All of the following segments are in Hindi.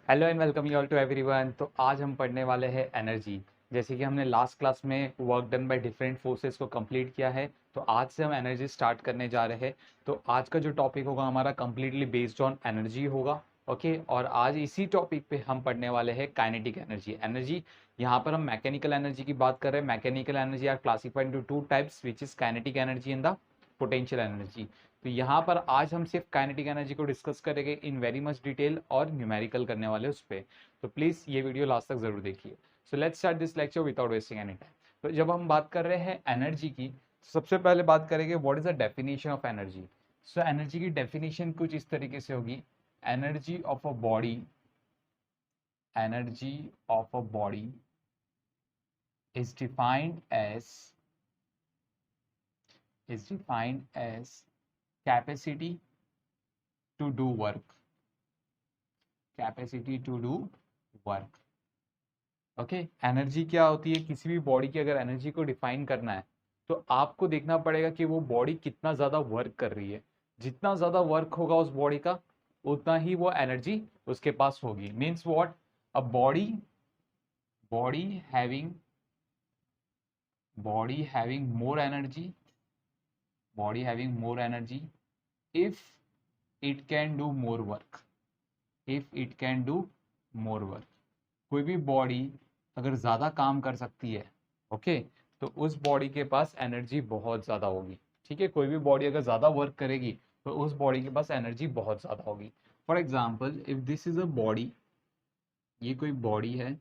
Hello and welcome you all to everyone. तो आज हम पढ़ने वाले हैं एनर्जी। जैसे कि हमने लास्ट क्लास में work done by different forces को कंप्लीट किया है, तो आज से हम एनर्जी स्टार्ट करने जा रहे हैं। तो आज का जो टॉपिक होगा हमारा कंप्लीटली बेस्ड ऑन एनर्जी होगा। ओके, और आज इसी टॉपिक पे हम पढ़ने वाले हैं काइनेटिक एनर्जी। एनर्जी यहाँ पर हम मैकेनिकल एनर्जी की बात कर रहे हैं। Mechanical energy are classified into two types, which is kinetic energy and the potential energy. तो यहाँ पर आज हम सिर्फ काइनेटिक एनर्जी को डिस्कस करेंगे इन वेरी मच डिटेल और न्यूमेरिकल करने वाले उस पर। तो प्लीज़ ये वीडियो लास्ट तक जरूर देखिए। सो let's start this lecture without wasting any time. तो जब हम बात कर रहे हैं एनर्जी की, सबसे पहले बात करेंगे what is the definition of energy. So energy की डेफिनेशन कुछ इस तरीके से होगी। Energy of a body, energy of a body is defined as capacity to do work, capacity to do work. Okay, energy क्या होती है? किसी भी बॉडी की अगर एनर्जी को डिफाइन करना है तो आपको देखना पड़ेगा कि वो बॉडी कितना ज्यादा वर्क कर रही है। जितना ज्यादा वर्क होगा उस बॉडी का, उतना ही वो एनर्जी उसके पास होगी। Means what? A body body having body having more energy, body having more energy if it can do more work, if it can do more work. कोई भी बॉडी अगर ज़्यादा काम कर सकती है, ओके, तो उस बॉडी के पास एनर्जी बहुत ज़्यादा होगी। ठीक है, कोई भी बॉडी अगर ज़्यादा वर्क करेगी तो उस बॉडी के पास एनर्जी बहुत ज़्यादा होगी। For example, if this is a body, ये कोई बॉडी है,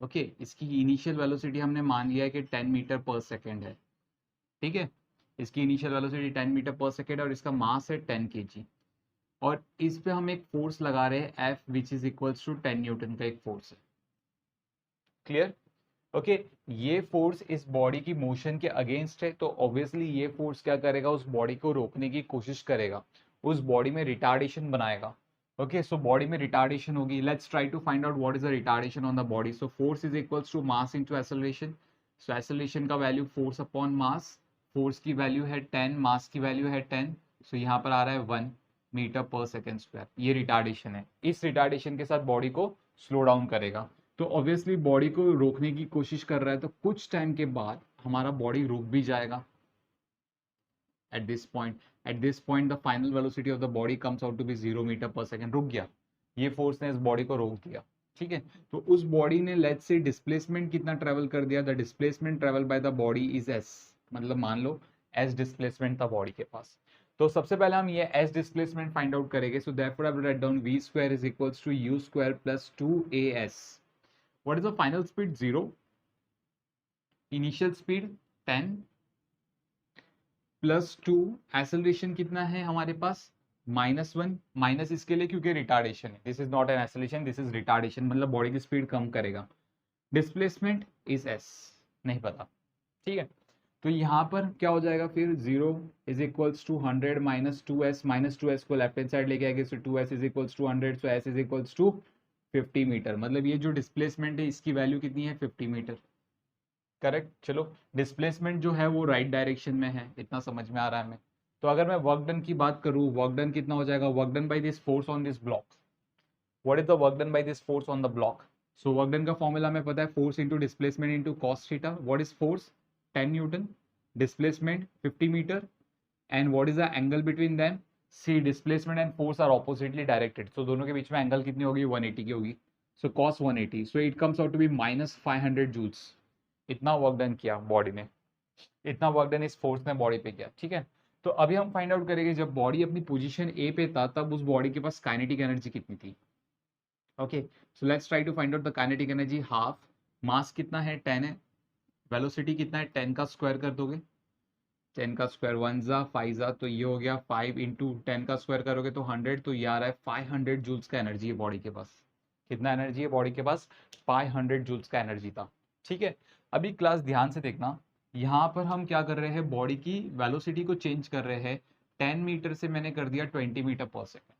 ओके, इसकी इनिशियल वेलोसिटी हमने मान लिया है कि 10 मीटर पर सेकेंड है। ठीक है, इसकी इनिशियल वेलोसिटी 10 मीटर पर सेकेंड और इसका मास है 10 kg। और इस पे हम एक फोर्स लगा रहे हैं F, which is equals to 10 newton का एक फोर्स है। क्लियर? ओके, ये फोर्स इस बॉडी की मोशन के अगेंस्ट है, तो ऑब्वियसली ये फोर्स क्या करेगा? उस बॉडी को रोकने की कोशिश करेगा, उस बॉडी में रिटार्डेशन बनाएगा। ओके, सो बॉडी में रिटार्डेशन होगी। Let's try to find out what is the retardation on the body. So force is equals to mass into acceleration. So acceleration का value force upon mass. Force की वैल्यू है 10, मास की वैल्यू है 10, सो यहाँ पर आ रहा है 1 मीटर पर सेकेंड स्क्वायर। ये रिटार्डेशन है। इस रिटार्डेशन के साथ बॉडी को स्लो डाउन करेगा, तो ऑब्वियसली बॉडी को रोकने की कोशिश कर रहा है, तो कुछ टाइम के बाद हमारा बॉडी रुक भी जाएगा। At this point the final velocity of the body comes out to be 0 metre पर सेकेंड। रुक गया, ये फोर्स ने इस बॉडी को रोक दिया। ठीक है, तो उस बॉडी ने लेट्स से डिस्प्लेसमेंट कितना ट्रेवल कर दिया? The displacement travel by the body is S, मतलब मान लो एस डिस्प्लेसमेंट था बॉडी के पास। तो सबसे पहले हम ये एस डिस्प्लेसमेंट फाइंड आउट करेंगे। So therefore I will write down v square is equals to u square plus 2as। What is the final speed? 0. Initial speed 10 plus 2। Acceleration कितना है हमारे पास? -1। माइनस इसके लिए क्योंकि रिटार्डेशन है। This is not an acceleration, this is retardation, मतलब बॉडी की स्पीड कम करेगा। डिस्प्लेसमेंट इज एस, नहीं पता। ठीक है, तो यहाँ पर क्या हो जाएगा फिर? 0 इज इक्वल्स टू 100 -2s को लेफ्ट हैंड साइड लेके आएंगे, so 2s is equals to 100, so s is equals to 50 metre. मतलब ये जो डिस्प्लेसमेंट है इसकी वैल्यू कितनी है? 50 मीटर। करेक्ट। चलो, डिस्प्लेसमेंट जो है वो राइट डायरेक्शन में है, इतना समझ में आ रहा है हमें। तो अगर मैं वर्क डन की बात करूँ, वर्क डन कितना हो जाएगा? Work done by this force on this block. What is the work done by this force on the block? So work done का फॉर्मूला हमें पता है, force into displacement into cos theta. What is force? 10 newton, displacement 50 meter, and what is the angle between them? See, displacement and force are oppositely directed, so दोनों के बीच में एंगल कितनी होगी? 180 की होगी। So cos 180, so it comes out to be -500 joules. इतना वर्क डन किया बॉडी ने, इतना वर्क डन इस फोर्स ने बॉडी पे किया। ठीक है, तो अभी हम फाइंड आउट करेंगे जब बॉडी अपनी पोजीशन ए पे था तब उस बॉडी के पास काइनेटिक एनर्जी कितनी थी। Okay, so let's try to find out the kinetic energy. Half, mass कितना है? 10 है, वेलोसिटी कितना है? 10 का स्क्वायर कर दोगे, 10 का स्क्वायर 1 जा 5 जा, तो ये हो गया 5 इंटू 10 का स्क्वायर करोगे तो 100, तो ये आ रहा है 500 जूल्स का एनर्जी है बॉडी के पास। कितना एनर्जी है बॉडी के पास? 500 जूल्स का एनर्जी था। ठीक है, अभी क्लास ध्यान से देखना, यहाँ पर हम क्या कर रहे हैं? बॉडी की वेलोसिटी को चेंज कर रहे हैं। 10 मीटर से मैंने कर दिया 20 मीटर पर सेकेंड।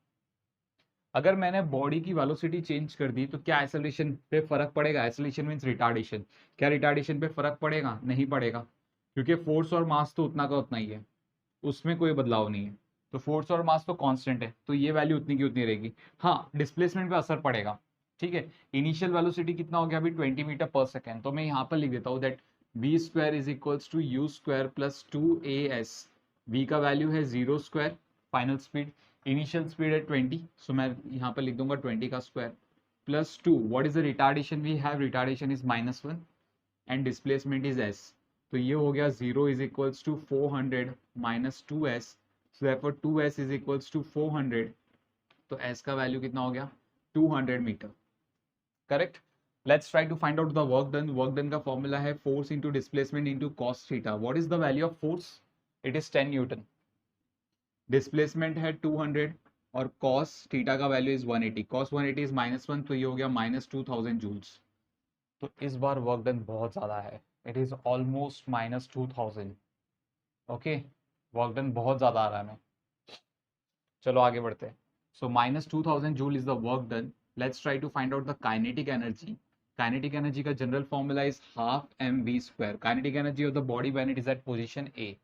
अगर मैंने बॉडी की वेलोसिटी चेंज कर दी तो क्या एक्सेलरेशन पे फर्क पड़ेगा? Acceleration means retardation. क्या रिटार्डेशन पे फर्क पड़ेगा? नहीं पड़ेगा, क्योंकि फोर्स और मास तो उतना का उतना ही है, उसमें कोई बदलाव नहीं है। तो फोर्स और मास तो कांस्टेंट है, तो ये वैल्यू उतनी की उतनी रहेगी। हाँ, डिस्प्लेसमेंट पे असर पड़ेगा। ठीक है, इनिशियल वेलोसिटी कितना हो गया अभी 20 मीटर पर सेकेंड, तो मैं यहाँ पर लिख देता हूँ that v square is equals to u square plus 2as। v का वैल्यू है 0 square, final speed, initial speed है 20, सो मैं यहाँ पर लिख दूंगा 20 का square plus 2, what is the retardation we have, retardation is -1 and displacement is s, तो ये हो गया 0 is equals to 400 minus 2s, so therefore 2s is equals to 400, तो s का वैल्यू कितना हो गया 200 metre, correct. Let's try to find out the work done. Work done का फॉर्मूला है force into displacement into cos theta. What is the value of force, it is 10 newton, displacement है 200 और कॉस थीटा का वैल्यू इज 180, कॉस 180 इज -1, तो ये हो गया -2000 जूल्स। तो इस बार वर्क डन बहुत ज्यादा है, it is almost -2000। Okay, work done बहुत ज्यादा आ रहा है हमें। चलो आगे बढ़ते हैं। So -2000 joule is the work done. Let's try to find out the kinetic energy. Kinetic energy का general formula is half mv square. Kinetic energy of the body when it is at position A.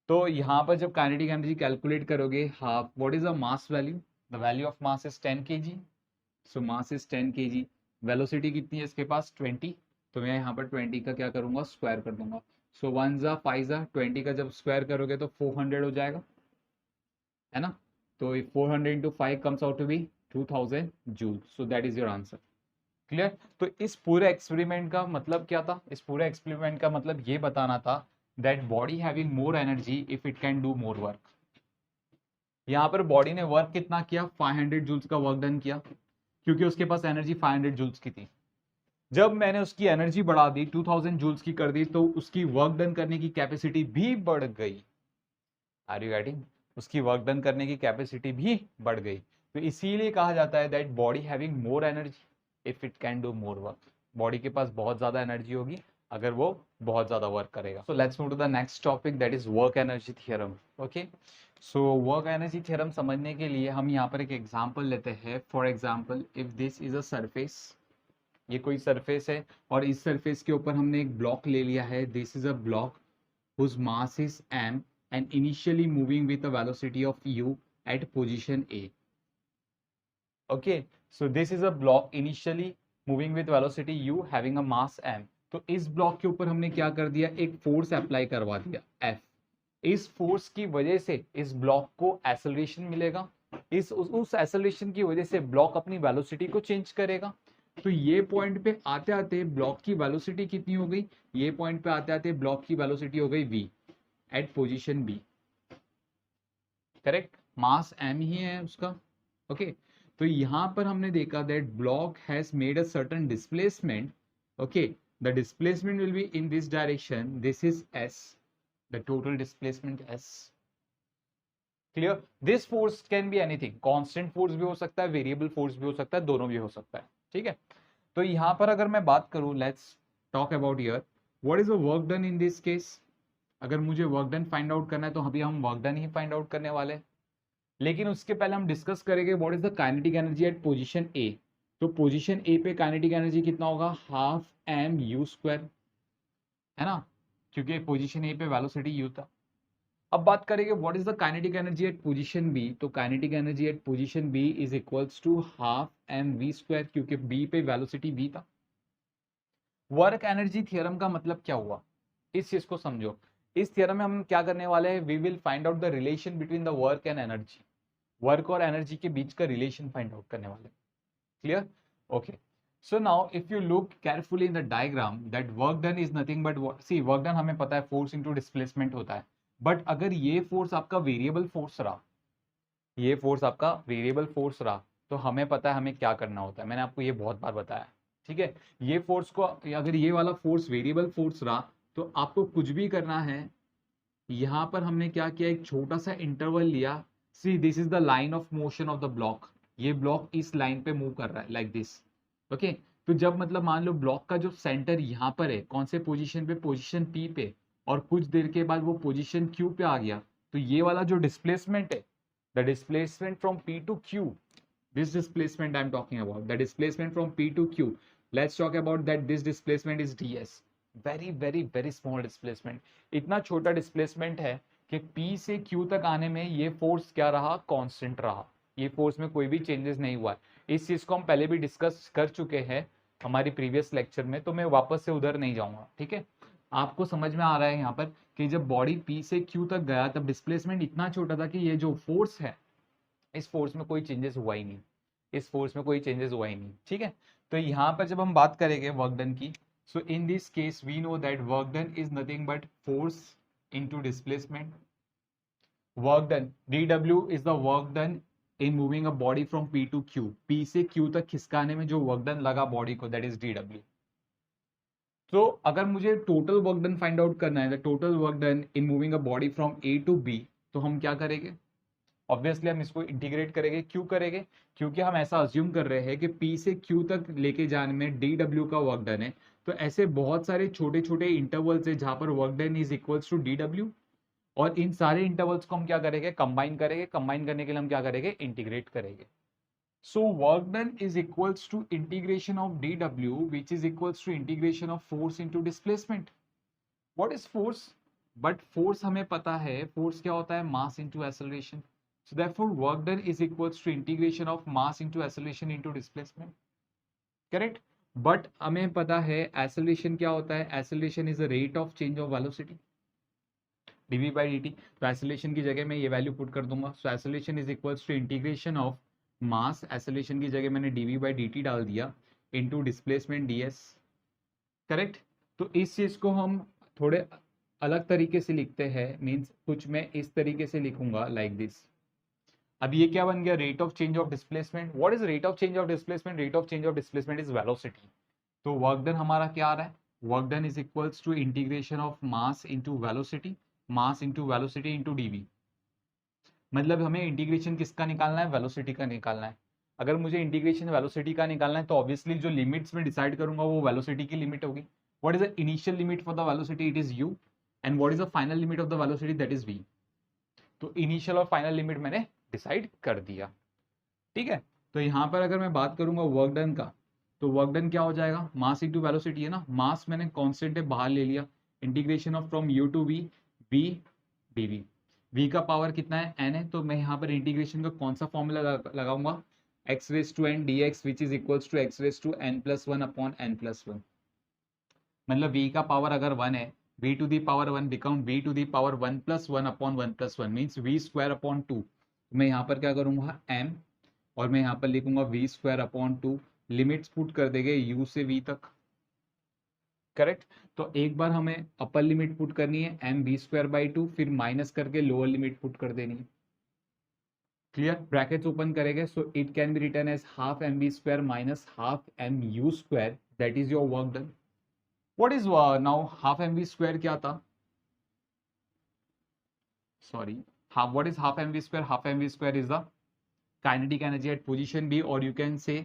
तो यहाँ पर जब काइनेटिक एनर्जी कैलकुलेट करोगे half, what is the mass value, the value of mass is 10 kg, so mass is 10 kg। Velocity कितनी है इसके पास 20, तो मैं यहाँ पर 20 का क्या करूंगा स्क्वायर कर दूंगा, सो 1 जा 5 जा 20 का जब स्क्वायर करोगे तो 400 हो जाएगा, है ना। तो 400 into 5 comes out to be 2000 joule, so that is your answer, clear. तो इस पूरे एक्सपेरिमेंट का मतलब क्या था, इस पूरे एक्सपेरिमेंट का मतलब ये बताना था that body having more energy if it can do more work. यहाँ पर बॉडी ने वर्क कितना किया, 500 जूल्स का वर्क डन किया, क्योंकि उसके पास एनर्जी 500 जूल्स की थी। जब मैंने उसकी एनर्जी बढ़ा दी 2000 जूल्स की कर दी, तो उसकी वर्क डन करने की कैपेसिटी भी बढ़ गई। आर यू गेटिंग, उसकी वर्क डन करने की कैपेसिटी भी बढ़ गई। तो इसीलिए कहा जाता है that body having more energy if it can do more work. Body के पास बहुत ज्यादा एनर्जी होगी अगर वो बहुत ज्यादा वर्क करेगा। So let's move to the next topic that is work energy theorem. Okay, so work energy theorem समझने के लिए हम यहाँ पर एक एग्जांपल लेते हैं। For example, if this is a surface, ये कोई सरफेस है और इस सरफेस के ऊपर हमने एक ब्लॉक ले लिया है। This is a block whose mass is m and initially moving with a velocity of u at position A. Okay, so this is a block initially moving with velocity u having a mass m. तो इस ब्लॉक के ऊपर हमने क्या कर दिया, एक फोर्स अप्लाई करवा दिया F। इस फोर्स की वजह से इस ब्लॉक को एक्सेलरेशन मिलेगा, उस एक्सेलरेशन की वजह से ब्लॉक अपनी वेलोसिटी को चेंज करेगा। तो ये पॉइंट पे आते आते ब्लॉक की वेलोसिटी कितनी हो गई, ये पॉइंट पे आते आते ब्लॉक की वेलोसिटी हो गई v at position b, correct. Mass m ही है उसका। ओके, तो यहां पर हमने देखा that block has made a certain displacement. Okay, the displacement will be in this direction, this is s, the total displacement s, clear. This force can be anything, constant force भी हो सकता है, वेरिएबल फोर्स भी हो सकता है, दोनों भी हो सकता है, ठीक है। तो यहां पर अगर मैं बात करूं, let's talk about here what is the work done in this case. अगर मुझे वर्क डन फाइंड आउट करना है तो अभी हम वर्क डन ही फाइंड आउट करने वाले हैं, लेकिन उसके पहले हम डिस्कस करेंगे what is the kinetic energy at position A. तो पोजीशन ए पे काइनेटिक एनर्जी कितना होगा, हाफ एम यू स्क्वायर, है ना, क्योंकि पोजीशन ए पे वेलोसिटी यू था। अब बात करेंगे what is the kinetic energy at position B. तो kinetic energy at position B is equals to half M we square, क्योंकि बी पे वेलोसिटी वी था। वर्क एनर्जी थ्योरम का मतलब क्या हुआ, इस चीज को समझो। इस थ्योरम में हम क्या करने वाले हैं, we will find out the relation between the work and energy. Work और एनर्जी के बीच का रिलेशन फाइंड आउट करने वाले, clear. Okay, so now if you look carefully in the diagram that work done is nothing but what, see work done हमें पता है force into displacement होता है, बट अगर ये फोर्स आपका वेरिएबल फोर्स रहा, ये फोर्स आपका वेरिएबल फोर्स रहा, तो हमें पता है हमें क्या करना होता है, मैंने आपको ये बहुत बार बताया, ठीक है। ये फोर्स को, अगर ये वाला फोर्स वेरिएबल फोर्स रहा, तो आपको कुछ भी करना है। यहां पर हमने क्या किया, एक छोटा सा इंटरवल लिया। See this is the line of motion of the block, ये ब्लॉक इस लाइन पे मूव कर रहा है लाइक दिस। ओके, तो जब मतलब मान लो ब्लॉक का जो सेंटर यहाँ पर है, कौन से पोजीशन पे, पोजीशन पी पे, और कुछ देर के बाद वो पोजीशन क्यू पे आ गया, तो ये वाला जो डिस्प्लेसमेंट है, the displacement from P to Q, this displacement I'm talking about, the displacement from P to Q, let's talk about that this displacement is ds, very very very small displacement। इतना छोटा डिस्प्लेसमेंट है कि P से Q तक आने में ये फोर्स क्या रहा, कांस्टेंट रहा, ये फोर्स में कोई भी चेंजेस नहीं हुआ है। इस चीज को हम पहले भी डिस्कस कर चुके हैं हमारी प्रीवियस लेक्चर में, तो मैं वापस से उधर नहीं जाऊंगा, ठीक है। आपको समझ में आ रहा है यहाँ पर कि जब बॉडी P से Q तक गया तब डिस्प्लेसमेंट इतना छोटा था कि ये जो फोर्स है इस फोर्स में कोई चेंजेस हुआ ही नहीं, इस फोर्स में कोई चेंजेस हुआ ही नहीं, ठीक है। तो यहाँ पर जब हम बात करेंगे वर्क डन की, so in this case we know that work done is nothing but force into displacement. Work done dw is the work done in moving a body from P to Q, P से Q तक खिसकाने में जो वर्क डन लगा बॉडी को, दैट इज dw। तो अगर मुझे total work done find out करना है, the total work done in moving a body from A to B, तो हम क्या करेंगे, ऑब्वियसली हम इसको इंटीग्रेट करेंगे। क्यों करेंगे, क्योंकि हम ऐसा अज्यूम कर रहे हैं कि P से Q तक लेके जाने में dw का वर्क डन है, तो ऐसे बहुत सारे छोटे छोटे इंटरवल्स है जहां पर work done is equals to dw, और इन सारे इंटरवल्स को हम क्या करेंगे, कंबाइन करेंगे। कंबाइन करने के लिए हम क्या करेंगे, इंटीग्रेट करेंगे। So work done is equals to integration of dw, which is equals to integration of force into displacement. What is force? But force हमें पता है, force क्या होता है, mass into acceleration. So therefore work done is equals to integration of mass into acceleration into displacement. Correct? But हमें पता है acceleration क्या होता है, acceleration is the rate of change of velocity. dv by dt, तो acceleration की जगह मैं ये वैल्यू पुट कर दूंगा। So acceleration is equals to integration of mass, acceleration की जगह मैंने dv by dt डाल दिया इनटू डिस्प्लेसमेंट ds, करेक्ट। तो इस चीज को हम थोड़े अलग तरीके से लिखते हैं, मींस कुछ मैं इस तरीके से लिखूंगा लाइक दिस। अब ये क्या बन गया, rate of change of displacement. What is rate of change of displacement, rate of change of displacement is velocity. तो वर्क डन हमारा क्या आ रहा है, work done is equals to integration of mass into velocity, mass into velocity into dv। मतलब हमें इंटीग्रेशन किसका निकालना है, वेलोसिटी का निकालना है। अगर मुझे इंटीग्रेशन वेलोसिटी का निकालना है तो ऑब्वियसली जो लिमिट्स में डिसाइड करूंगा वो वेलोसिटी की लिमिट होगी। What is the initial limit for the velocity, it is u, and what is the final limit of the velocity, that is v। तो इनिशियल और फाइनल लिमिट मैंने डिसाइड कर दिया, ठीक है। तो यहाँ पर अगर मैं बात करूंगा वर्क डन का, तो वर्क डन क्या हो जाएगा, मास इंटू वेलोसिटी है ना, मास मैंने कांस्टेंट है बाहर ले लिया, integration of from u to v, v dv। v का पावर कितना है, n है, तो मैं यहाँ पर इंटीग्रेशन का कौन सा फॉर्मूला लगाऊंगा, x raise to n dx which is equals to x raise to n plus one upon n plus one. मतलब v का पावर अगर 1 है, v to the power 1 become v to the power 1 plus one upon 1 plus one, means v square upon 2। मैं यहाँ पर क्या करूंगा m, और मैं यहाँ पर लिखूंगा v square upon 2, limits put कर देंगे u से v तक, करेक्ट। तो एक बार हमें अपर लिमिट पुट करनी है एम बी स्क्वायर बाई 2, फिर माइनस करके लोअर लिमिट पुट कर देनी है, क्लियर। ब्रैकेट्स ओपन करेंगे, so it can be written as half M B square minus half M U square, that is your work done. What is now half M B square क्या था, sorry, half, what is half M B square, half M B square is the kinetic energy at position B, और you can say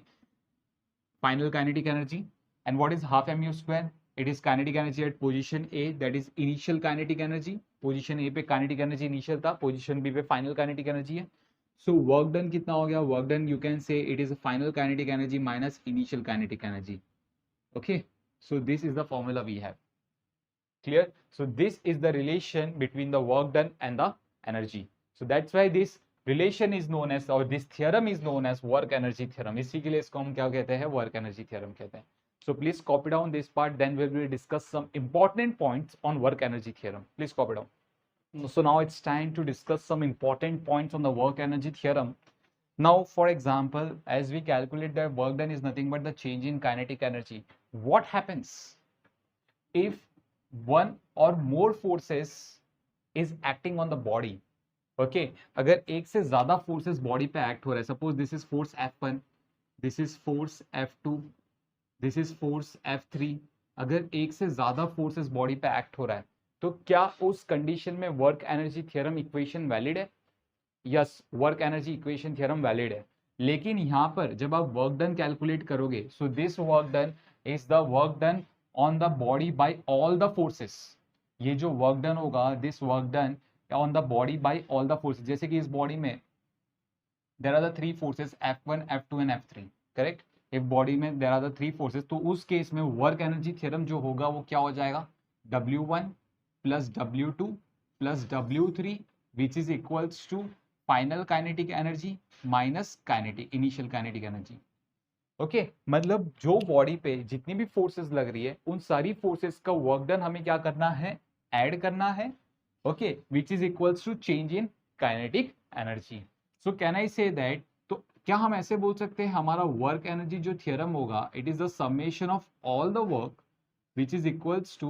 final kinetic energy. And what is half M U square, it is kinetic energy at position A, that is initial kinetic energy। position A पे kinetic energy initial था, position B पे final kinetic energy है। so work done कितना हो गया, work done you can say it is a final kinetic energy minus initial kinetic energy, okay। so this is the formula we have, clear। so this is the relation between the work done and the energy, so that's why this relation is known as, or this theorem is known as work energy theorem। इसी के लिए इसको हम क्या कहते हैं, work energy theorem कहते हैं। So please copy down this part, then we will discuss some important points on work energy theorem। Please copy down। So now it's time to discuss some important points on the work energy theorem। Now for example, as we calculate that work done is nothing but the change in kinetic energy, what happens if one or more forces is acting on the body, okay। अगर एक से ज्यादा forces body पे act हो रहा है, suppose this is force F1, this is force F2, this is force F3, अगर एक से ज्यादा फोर्सेस बॉडी पे एक्ट हो रहा है तो क्या उस कंडीशन में work energy theorem equation valid है, yes, work energy equation theorem valid है। लेकिन यहाँ पर जब आप वर्क डन कैलकुलेट करोगे, so this work done is the work done on the body by all the forces. ये जो वर्क डन होगा, this work done on the body by all the forces, जैसे कि इस बॉडी में there are the three forces F1, F2 and F3, correct. एक बॉडी में there are the three forces, तो उस केस में वर्क एनर्जी थ्योरम जो होगा वो क्या हो जाएगा, W1 plus W2 plus W3 which is equals to final kinetic energy minus kinetic initial kinetic energy. Okay मतलब जो बॉडी पे जितनी भी फोर्सेस लग रही है उन सारी फोर्सेस का वर्क डन हमें क्या करना है, ऐड करना है, okay, which is equals to change in kinetic energy. So can I say that, तो क्या हम ऐसे बोल सकते हैं हमारा वर्क एनर्जी जो थियरम होगा, it is the summation of all the work which is equals to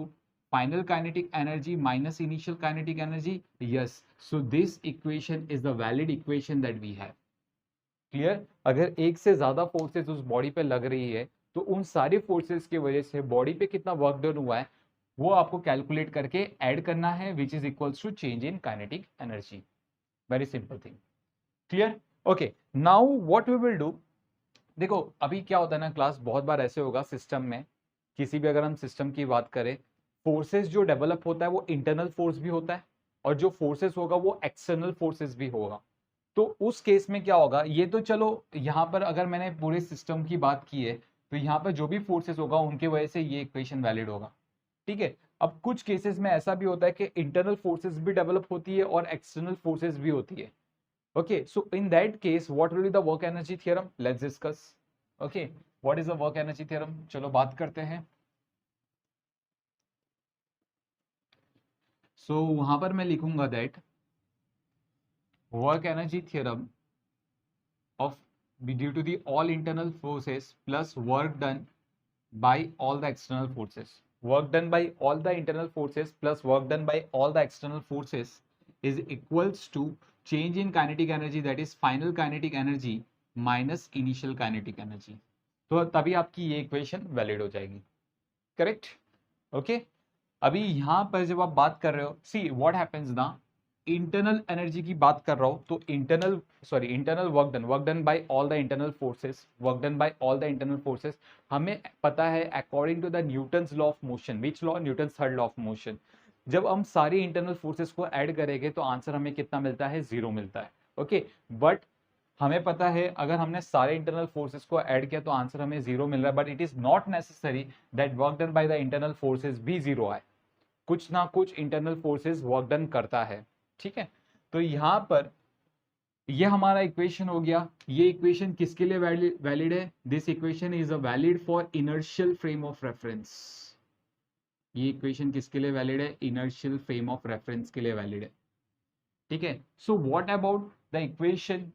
final kinetic energy minus initial kinetic energy? Yes. So this equation is the valid equation that we have. Clear? अगर एक से ज्यादा फोर्सेस उस बॉडी पे लग रही है तो उन सारी फोर्सेस की वजह से बॉडी पे कितना वर्क डन हुआ है वो आपको कैलकुलेट करके ऐड करना है, which is equals to change in kinetic energy. Very simple thing. Clear? Okay, now what we will do, देखो अभी क्या होता है ना क्लास, बहुत बार ऐसे होगा सिस्टम में, किसी भी अगर हम सिस्टम की बात करें, फोर्सेस जो डेवलप होता है वो इंटरनल फोर्स भी होता है और जो फोर्सेस होगा वो एक्सटर्नल फोर्सेस भी होगा। तो उस केस में क्या होगा, ये तो चलो यहाँ पर अगर मैंने पूरे सिस्टम की बात की है तो यहाँ पर जो भी फोर्सेस होगा उनके वजह से ये इक्वेशन वैलिड होगा। ठीक है, अब कुछ केसेस में ऐसा भी होता है कि इंटरनल फोर्सेस भी डेवलप होती है और एक्सटर्नल फोर्सेस भी होती है। Okay, so in that case what will be the work energy theorem, let's discuss. Okay, what is the work energy theorem, चलो बात करते हैं। सो वहां पर मैं लिखूंगा that work energy theorem of due to the all internal forces plus work done by all the external forces, work done by all the internal forces plus work done by all the external forces is equals to change in kinetic energy, that is final kinetic energy minus initial kinetic energy। तो तभी आपकी ये इक्वेशन वैलिड हो जाएगी। करेक्ट? ओके, अभी यहां पर जब आप बात कर रहे हो, सी व्हाट हैपेंस ना, इंटरनल एनर्जी की बात कर रहा हूं तो internal work done by all the internal forces, work done by all the internal forces, हमें पता है according to the Newton's law of motion, which law, Newton's third law of motion. जब हम सारी इंटरनल फोर्सेस को ऐड करेंगे तो आंसर हमें कितना मिलता है, 0 मिलता है। ओके, बट हमें पता है अगर हमने सारे इंटरनल फोर्सेस को ऐड किया तो आंसर हमें 0 मिल रहा है, but it is not necessary that work done by the internal forces भी 0 आए, कुछ ना कुछ इंटरनल फोर्सेस वर्क डन करता है। ठीक है, तो यहां पर ये हमारा इक्वेशन हो गया। ये इक्वेशन किसके लिए वैलिड है, this equation is a valid for inertial frame of reference. ये इक्वेशन किसके लिए वैलिड है, इनर्शियल फ्रेम ऑफ रेफरेंस के लिए वैलिड है। ठीक है, so what about the equation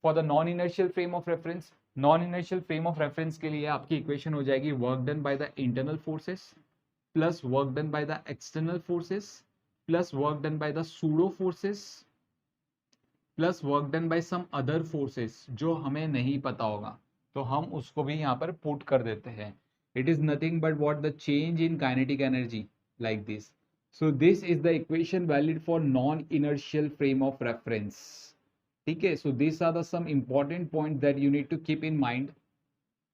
for the non inertial frame of reference, non inertial frame of reference के लिए आपकी इक्वेशन हो जाएगी work done by the internal forces plus work done by the external forces plus work done by the pseudo forces plus work done by some other forces जो हमें नहीं पता होगा तो हम उसको भी यहाँ पर पुट कर देते हैं। It is nothing but what the change in kinetic energy like this. So this is the equation valid for non-inertial frame of reference. ठीक है, so these are the some important points that you need to keep in mind.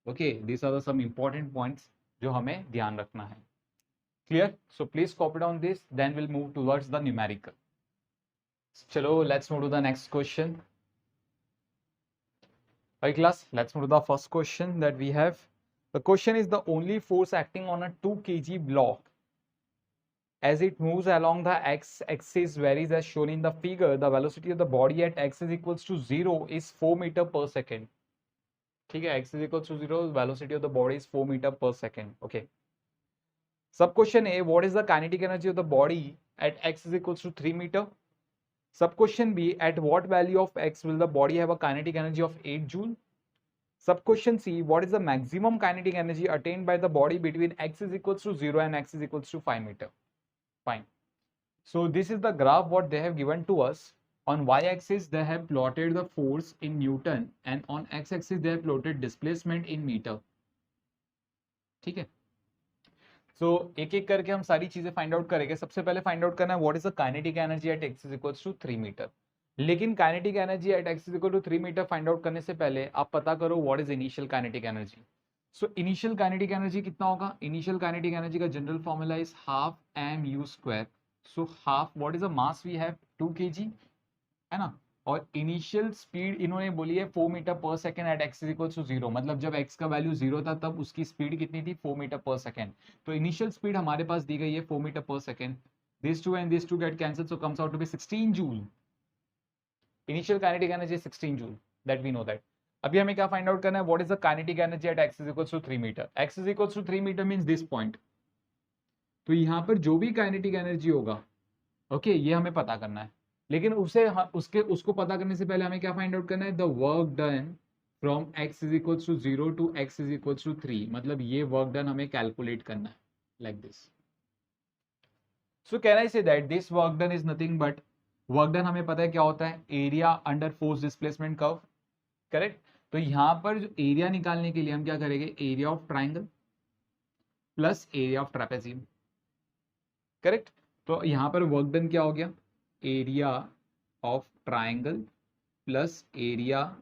Okay, these are the some important points जो हमें ध्यान रखना है। Clear? So please copy down this, then we'll move towards the numerical. Chalo, let's move to the next question. Right class, let's move to the first question that we have. The question is the only force acting on a 2 kg block as it moves along the x-axis varies as shown in the figure. The velocity of the body at x is equals to 0 is 4 meter per second. ठीक है, x is equals to 0, velocity of the body is 4 meter per second. Okay. Sub question A, what is the kinetic energy of the body at x is equals to 3 meter? Sub question B, at what value of x will the body have a kinetic energy of 8 joule? Sub question C, what is the maximum kinetic energy attained by the body between x is equals to 0 and x is equals to 5 meter? Fine. So this is the graph what they have given to us. On y-axis they have plotted the force in Newton and on x-axis they have plotted displacement in meter. ठीक है, सो एक एक करके हम सारी चीजें फाइंड आउट करेंगे। सबसे पहले फाइंड आउट करना है what is the kinetic energy at x is equals to 3 meter. लेकिन kinetic energy at x is equal to 3 meter find out करने से पहले आप पता करो what is initial kinetic energy. So initial kinetic energy कितना होगा, इनिशियल काइनेटिक एनर्जी का general formula is half mu²। So half what is the mass we have 2 kg, है ना, और इनिशियल स्पीड इन्होंने बोली है 4 मीटर पर second at x is equal to 0, मतलब जब x का वैल्यू 0 था तब उसकी स्पीड कितनी थी, 4 मीटर पर सेकेंड। तो इनिशियल स्पीड हमारे पास दी गई है 4 मीटर पर second. This two and this two get cancel, so comes out to be 16 joule. Initial kinetic energy 16 joule, that we know that. अभी हमें क्या फाइंड आउट करना है, what is the kinetic energy at x is equal to 3 metre. x is equal to 3 metre means this point. तो यहाँ पर जो भी काइनेटिक एनर्जी होगा, ओके, ये हमें पता करना है। लेकिन उसको पता करने से पहले हमें क्या फाइंड आउट करना है, the work done from x is equal to 0 to x is equal to 3, मतलब ये वर्क डन हमें कैलकुलेट करना है like this. So can I say that this work done is nothing but, work done हमें पता है क्या होता है, area under force displacement curve, correct. तो यहां पर जो एरिया निकालने के लिए हम क्या करेंगे, area of triangle plus area of trapezium, correct. तो यहां पर वर्क डन क्या हो गया, area of triangle plus area,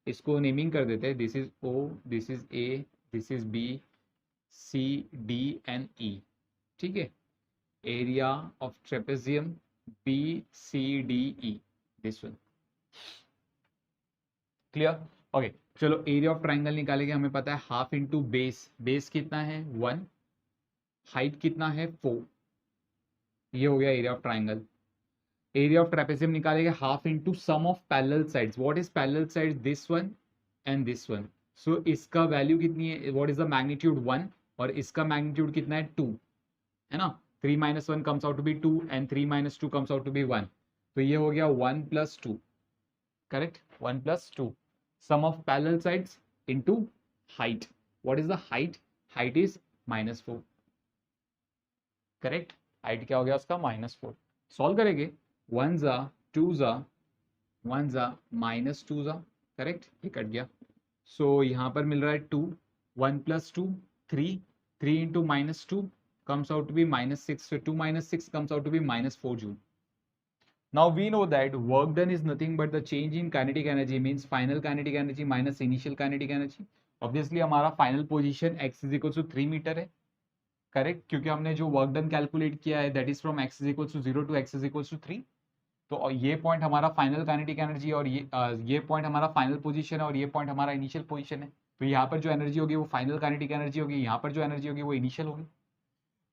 इसको नेमिंग कर देते हैं, this is O, this is A, this is B, C, D and E, ठीक है। Area of trapezium B C D E, this one, clear. Okay, चलो एरिया ऑफ ट्राइंगल निकालेंगे, हमें पता है हाफ इंटू बेस, बेस कितना है 1, हाइट कितना है 4, ये हो गया area of triangle. Area of trapezium निकालेंगे half into sum of parallel sides, what is parallel sides, this one and this one. So इसका वैल्यू कितनी है, व्हाट इज द मैग्नीट्यूड 1 और इसका मैग्नीट्यूड कितना है 2, है ना। 3 minus 1 comes out to be 2 and 3 minus 2 comes out to be 1, तो ये हो गया 1 plus 2, correct, 1 plus 2, sum of parallel sides into height, what is the height, height is -4, correct, height क्या हो गया उसका -4। सॉल्व करेंगे, 1 जा 2 जा 1 जा -2 जा, करेक्ट, ये कट गया। सो यहाँ पर मिल रहा है 2, 1 plus 2 3, 3 into -2 comes out to be -6, so 2 minus 6 comes out to be -4 joule. Now we know that work done is nothing but the change in kinetic energy, means final kinetic energy minus initial kinetic energy. Obviously हमारा final position x is equal to 3 metre है, करेक्ट, क्योंकि हमने जो वर्क डन कैलकुलेट किया है that is from x is equal to 0 to x is equal to 3। तो ये पॉइंट हमारा फाइनल काइनेटिक एनर्जी और ये पॉइंट हमारा फाइनल पोजीशन है और ये पॉइंट हमारा इनिशियल पोजीशन है। तो यहाँ पर जो एनर्जी होगी वो फाइनल काइनेटिक एनर्जी होगी, यहाँ पर जो एनर्जी होगी वो इनिशियल होगी।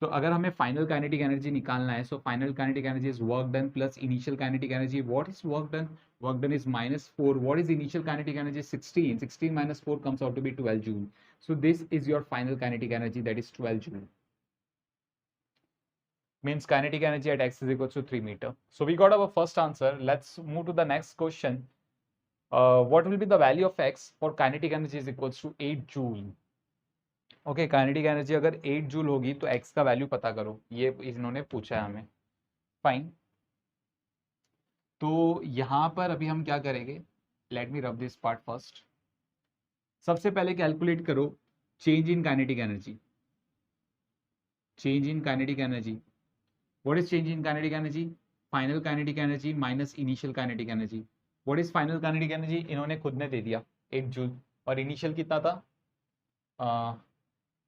तो अगर हमें फाइनल काइनेटिक एनर्जी निकालना है, so final kinetic energy is work done plus initial kinetic energy. What is work done, work done is -4, what is initial kinetic energy 16, 16 minus 4 comes out to be 12 joule, so this is your final kinetic energy, that is 12 joule, means kinetic energy at x is equal to 3 meter. So we got our first answer. Let's move to the next question. What will be the value of x for kinetic energy is equals to 8 joule? Okay, kinetic energy अगर 8 जूल होगी तो x का वैल्यू पता करो, ये इन्होंने पूछा है हमें, फाइन। तो यहाँ पर अभी हम क्या करेंगे, late me rub this part first. सबसे पहले कैलकुलेट करो change in kinetic energy, change in kinetic energy, what is change in kinetic energy, final kinetic energy minus initial kinetic energy. What is final kinetic energy, इन्होंने खुद ने दे दिया 8 जूल, और इनिशियल कितना था,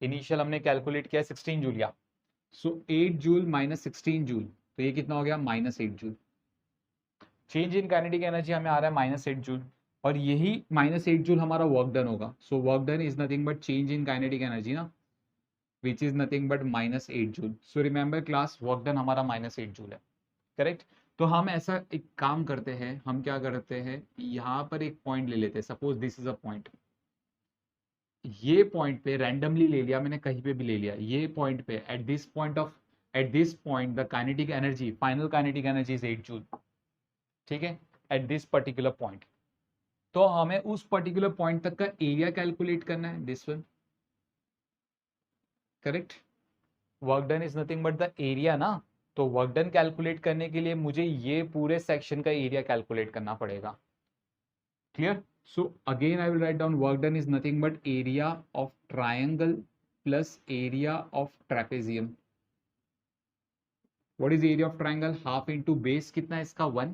इनिशियल हमने कैलकुलेट किया 16 जूल, या सो 8 जूल माइनस 16 जूल, तो ये कितना हो गया -8 joule. Change in kinetic energy हमें आ रहा है -8 जूल, और यही -8 जूल हमारा वर्क डन होगा। So work done is nothing but change in kinetic energy ना, which is nothing but -8 joule. So remember class, work done हमारा -8 जूल है, करेक्ट। तो हम ऐसा एक काम करते हैं, हम क्या करते हैं, यहाँ पर एक पॉइंट ले लेते हैं, suppose this is a point, ये पॉइंट पे रैंडमली ले लिया मैंने, कहीं पे भी ले लिया, ये पॉइंट पे eight this point the kinetic energy, final kinetic energy is 8 joule, ठीक है, एट दिस पर्टिकुलर पॉइंट। तो हमें उस पर्टिकुलर पॉइंट तक का एरिया कैलकुलेट करना है, this one, correct. Work done is nothing but the area ना, तो वर्क डन कैलकुलेट करने के लिए मुझे ये पूरे सेक्शन का एरिया कैलकुलेट करना पड़ेगा, clear. So again I will write down work done is nothing but area of triangle plus area of trapezium. What is the area of triangle, half into base कितना है इसका 1,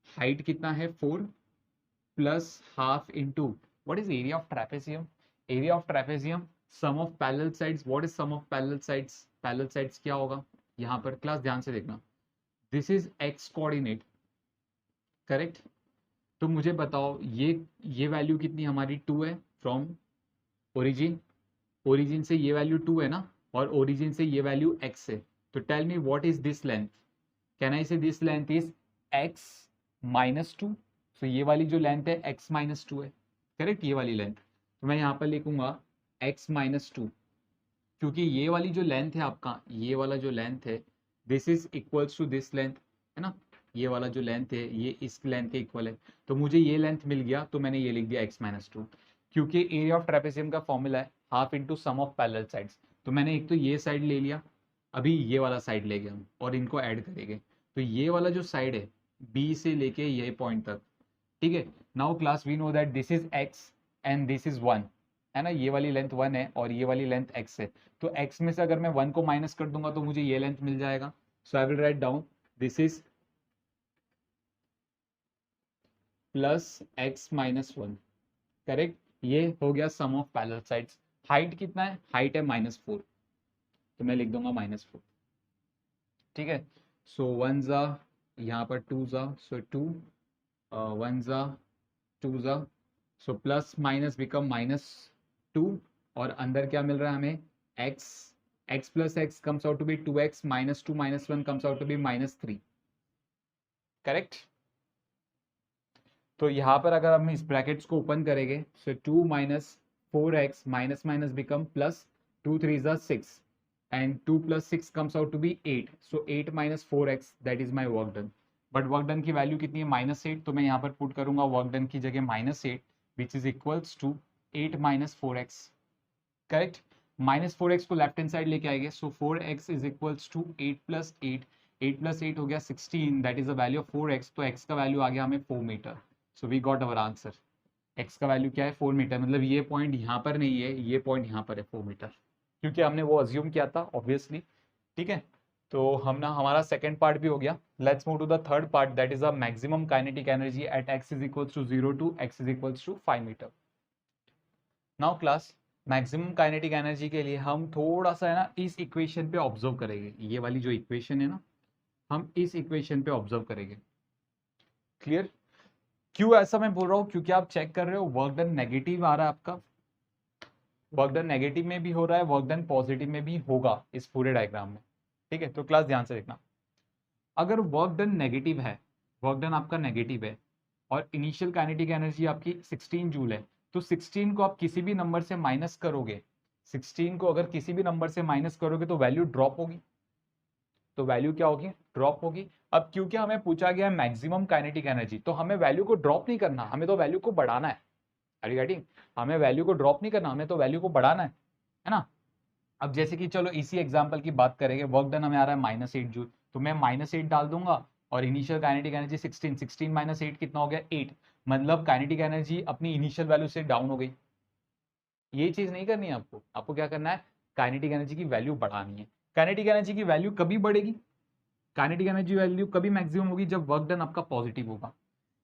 height कितना है 4 plus half into what is area of trapezium, area of trapezium sum of parallel sides, what is sum of parallel sides, parallel sides क्या होगा, यहाँ पर क्लास ध्यान से देखना, this is x coordinate, correct. तो मुझे बताओ ये वैल्यू कितनी हमारी 2 है फ्रॉम ओरिजिन, ओरिजिन से ये वैल्यू 2 है ना, और ओरिजिन से ये वैल्यू x है। तो tell me what is this length, can I say this length is x -2, so ये वाली जो लेंथ है x -2 है, करेक्ट, ये वाली लेंथ। तो मैं यहाँ पर लिखूंगा x माइनस 2, क्योंकि ये वाली जो लेंथ है आपका, ये वाला जो लेंथ है, this is equals to this length, है ना। ये वाला जो लेंथ है ये इस लेंथ के इक्वल है, तो मुझे ये लेंथ मिल गया, तो मैंने ये लिख दिया x माइनस 2, क्योंकि एरिया ऑफ ट्रेपेजियम का फॉर्मूला है half into sum of parallel sides. तो मैंने एक तो ये साइड ले लिया, अभी ये वाला साइड ले गया हम और इनको ऐड करेंगे, तो ये वाला जो साइड है बी से लेके ये पॉइंट तक, ठीक है। Now class we know that this is x and this is 1, है ना। ये वाली लेंथ 1 है और ये वाली लेंथ x है, तो x में से अगर मैं 1 को माइनस कर दूंगा तो मुझे ये लेंथ मिल जाएगा। So I will write down this is plus x minus 1, correct. ये हो गया sum of parallel sides. Height कितना है, हाइट है -4, तो मैं लिख दूंगा -4, ठीक है। सो 1 जा, यहाँ पर 2 जा, सो 2, 1 जा 2 जा, सो प्लस माइनस बिकम -2, और अंदर क्या मिल रहा है हमें, x plus x comes out to be 2x, -2 -1 comes out to be -3, correct. तो यहाँ पर अगर हम इस ब्रैकेट्स को ओपन करेंगे, सो 2 minus 4x minus minus become plus, 2 3 जा 6 and 2 plus 6 comes out to be 8, so 8 minus 4x, that is my work done। But work done की वैल्यू कितनी है, -8, तो मैं यहाँ पर पुट करूंगा वर्क डन की जगह -8, which is equals to 8 minus 4x, correct. -4x को लेफ्ट हैंड साइड लेके आएंगे, so 4x is equals to 8 plus 8, 8 plus 8 हो गया 16, that is the value of 4x, तो x का वैल्यू आ गया हमें 4 metre. So we got our answer, x का वैल्यू क्या है, 4 मीटर, मतलब ये पॉइंट यहाँ पर नहीं है, ये पॉइंट यहाँ पर है 4 मीटर, क्योंकि हमने वो अज्यूम किया था ऑब्वियसली, ठीक है। तो हम ना, हमारा सेकंड पार्ट भी हो गया। Let's move to the third part, that is a maximum kinetic energy at x is equals to 0 to x is equals to 5 metre. Now class, maximum kinetic energy के लिए हम थोड़ा सा है ना इस इक्वेशन पे ऑब्जर्व करेंगे, ये वाली जो इक्वेशन है ना, हम इस इक्वेशन पे ऑब्जर्व करेंगे, क्लियर। क्यों ऐसा मैं बोल रहा हूँ, क्योंकि आप चेक कर रहे हो वर्क डन नेगेटिव आ रहा है आपका, वर्क डन नेगेटिव में भी हो रहा है, वर्क डन पॉजिटिव में भी होगा इस पूरे डायग्राम में, ठीक है। तो क्लास ध्यान से देखना, अगर वर्क डन नेगेटिव है, वर्क डन आपका नेगेटिव है और इनिशियल काइनेटिक एनर्जी आपकी 16 जूल है, तो 16 को आप किसी भी नंबर से माइनस करोगे, 16 को अगर किसी भी नंबर से माइनस करोगे तो वैल्यू ड्रॉप होगी, तो वैल्यू क्या होगी, ड्रॉप होगी। अब क्योंकि हमें पूछा गया है मैक्सिमम काइनेटिक एनर्जी, तो हमें वैल्यू को ड्रॉप नहीं करना, हमें तो वैल्यू को बढ़ाना है, गेटिंग, हमें वैल्यू को ड्रॉप नहीं करना, हमें तो वैल्यू को बढ़ाना है ना। अब जैसे कि चलो इसी एग्जांपल की बात करेंगे, वर्क डन हमें आ रहा है -8 जूल, तो मैं -8 डाल दूंगा और इनिशियल काइनेटिक एनर्जी 16, 16 माइनस 8 कितना हो गया, 8, मतलब काइनेटिक एनर्जी अपनी इनिशियल वैल्यू से डाउन हो गई। ये चीज नहीं करनी है आपको, आपको क्या करना है, काइनेटिक एनर्जी की वैल्यू बढ़ानी है। काइनेटिक एनर्जी की वैल्यू कभी बढ़ेगी, काइनेटिक एनर्जी वैल्यू कभी मैक्सिमम होगी जब वर्क डन आपका पॉजिटिव होगा,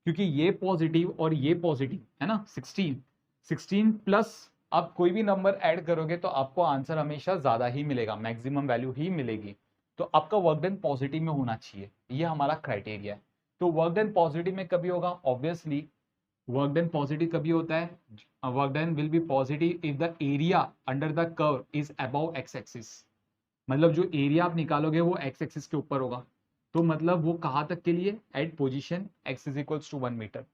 क्योंकि ये पॉजिटिव और ये पॉजिटिव है ना, 16 प्लस आप कोई भी नंबर ऐड करोगे तो आपको आंसर हमेशा ज्यादा ही मिलेगा, मैक्सिमम वैल्यू ही मिलेगी, तो आपका वर्क डन पॉजिटिव में होना चाहिए, ये हमारा क्राइटेरिया है। तो वर्क डन पॉजिटिव में कभी होगा, ऑब्वियसली वर्क डन पॉजिटिव कभी होता है, work done will be positive if the area under the curve is above x axis, मतलब जो एरिया आप निकालोगे वो एक्स एक्सिस के ऊपर होगा, तो मतलब वो कहाँ तक के लिए, at position x is equals to 1 metre,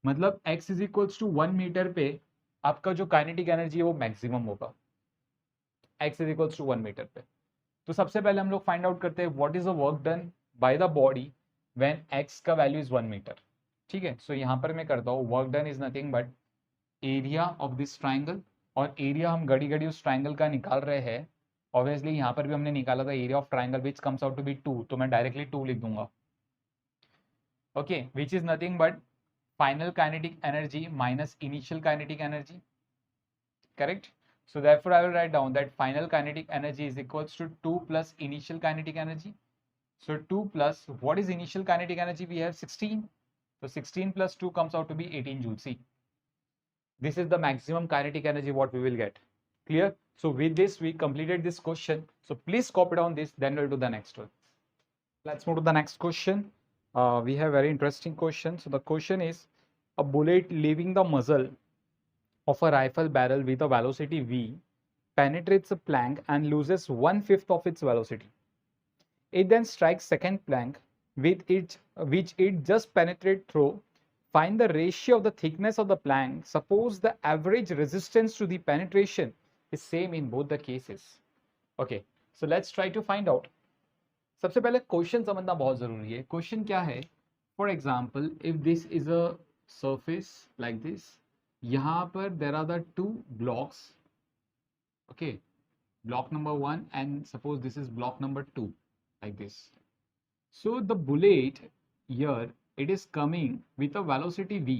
मतलब x is equals to 1 metre पे आपका जो काइनेटिक एनर्जी है वो मैक्सिमम होगा, x is equals to 1 metre पे। तो सबसे पहले हम लोग फाइंड आउट करते हैं what is the work done by the body when x का वैल्यू इज 1 मीटर, ठीक है। सो यहाँ पर मैं करता हूँ, work done is nothing but area of this triangle, और एरिया हम घड़ी घड़ी उस ट्राइंगल का निकाल रहे हैं, ऑब्वियसली यहाँ पर भी हमने निकाला था area of triangle which comes out to be 2, तो मैं डायरेक्टली 2 लिख दूंगा, okay, which is nothing but final kinetic energy minus initial kinetic energy, correct। So therefore I will write down that final kinetic energy is equals to 2 plus initial kinetic energy. So 2 plus what is initial kinetic energy, we have 16, so 16 plus 2 comes out to be 18 joules. See, this is the maximum kinetic energy what we will get, clear। So with this we completed this question, so please copy down this, then we'll do the next one. Let's move to the next question. We have very interesting question. So the question is, a bullet leaving the muzzle of a rifle barrel with a velocity v penetrates a plank and loses 1/5 of its velocity. It then strikes second plank which it just penetrates through find the ratio of the thickness of the plank. Suppose the average resistance to the penetration is same in both the cases. Okay, so let's try to find out. सबसे पहले क्वेश्चन समझना बहुत जरूरी है. क्वेश्चन क्या है? For example if this is a surface like this, यहाँ पर there are the two blocks. Okay, block number 1 and suppose this is block number 2 like this. So the bullet here, it is coming with a velocity v.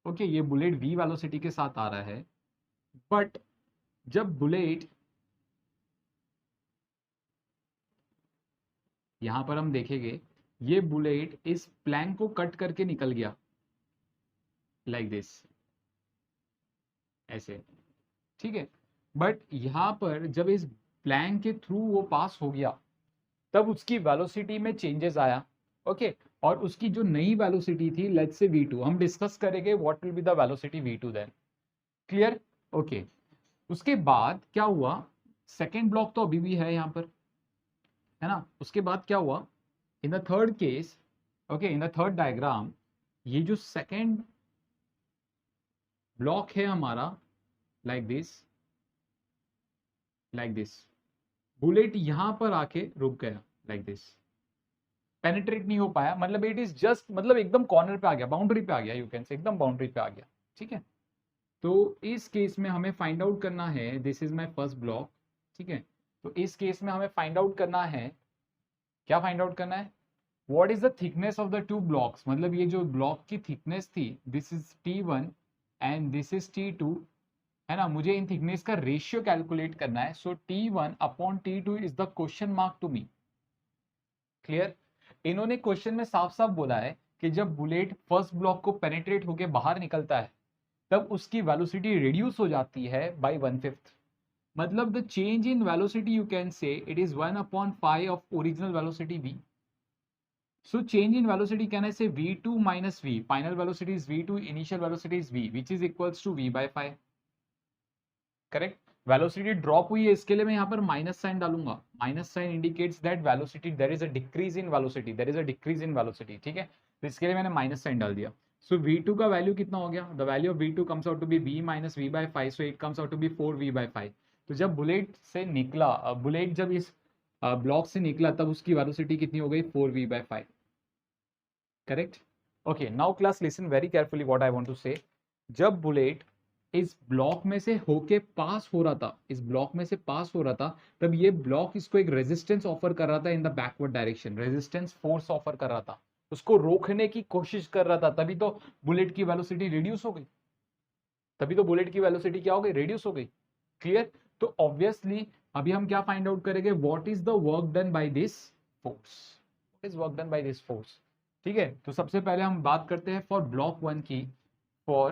Okay, ये बुलेट v वेलोसिटी के साथ आ रहा है, बट जब बुलेट यहां पर हम देखेंगे, ये बुलेट इस प्लैंक को कट करके निकल गया लाइक दिस, ऐसे, ठीक है. बट यहां पर जब इस प्लैंक के थ्रू वो पास हो गया, तब उसकी वेलोसिटी में चेंजेस आया. ओके, और उसकी जो नई वेलोसिटी थी, लेट्स से v2, हम डिस्कस करेंगे what will be the velocity v2 then. Clear? Okay, उसके बाद क्या हुआ, सेकेंड ब्लॉक तो अभी भी है यहां पर, है ना. उसके बाद क्या हुआ in the third case, okay, in the third diagram, ये जो सेकेंड ब्लॉक है हमारा लाइक दिस, बुलेट यहां पर आके रुक गया लाइक दिस, पेनिट्रेट नहीं हो पाया, मतलब इट इज जस्ट, मतलब एकदम कॉर्नर पे आ गया, बाउंड्री पे आ गया, यू कैन से एकदम बाउंड्री पे आ गया. ठीक है, तो इस केस में हमें फाइंड आउट करना है, this is my first block. ठीक है, तो इस केस में हमें फाइंड आउट करना है, क्या फाइंड आउट करना है, what is the thickness of the two blocks. मतलब ये जो ब्लॉक की थिकनेस थी, this is T1 and this is T2, है ना. मुझे इन थिकनेस का रेशियो कैलकुलेट करना है. So T1 upon T2 is the question mark to me. Clear? इन्होंने क्वेश्चन में साफ साफ बोला है कि जब बुलेट फर्स्ट ब्लॉक को पेनिट्रेट होके बाहर निकलता है, तब उसकी वेलोसिटी रिड्यूस हो जाती है बाय 1/5. मतलब the change in velocity, you can से it is 1/5 of original velocity v. So change in velocity, can I say v2 minus v, final velocity is v2, initial velocity is v, which is equals to v by 5. Correct. Velocity drop हुई है, इसके लिए मैं यहाँ पर माइनस साइन डालूंगा. Minus sign indicates that velocity, there is a decrease in velocity, there is a decrease in velocity. ठीक है, तो इसके लिए मैंने माइनस साइन डाल दिया. सो v2 का वैल्यू कितना हो गया, the value of v2 comes out to be v minus v by 5, so it comes out to be 4v by 5. तो जब बुलेट से निकला, बुलेट जब इस ब्लॉक से निकला, तब उसकी वेलोसिटी कितनी हो गई, 4v by 5. Correct. Okay, now class listen very carefully what I want to say. जब बुलेट इस ब्लॉक में से होके पास हो रहा था, इस ब्लॉक में से पास हो रहा था, तब ये ब्लॉक इसको एक रेजिस्टेंस ऑफर कर रहा था in the backward direction, resistance force offer कर रहा था, उसको रोकने की कोशिश कर रहा था. तभी तो बुलेट की वेलोसिटी रिड्यूस हो गई, तभी तो बुलेट की वेलोसिटी क्या हो गई, रिड्यूस हो गई. क्लियर? तो ऑब्वियसली अभी हम क्या फाइंड आउट करेंगे, what is the work done by this force, what is work done by this force. ठीक है, तो सबसे पहले हम बात करते हैं फॉर ब्लॉक 1 की. फॉर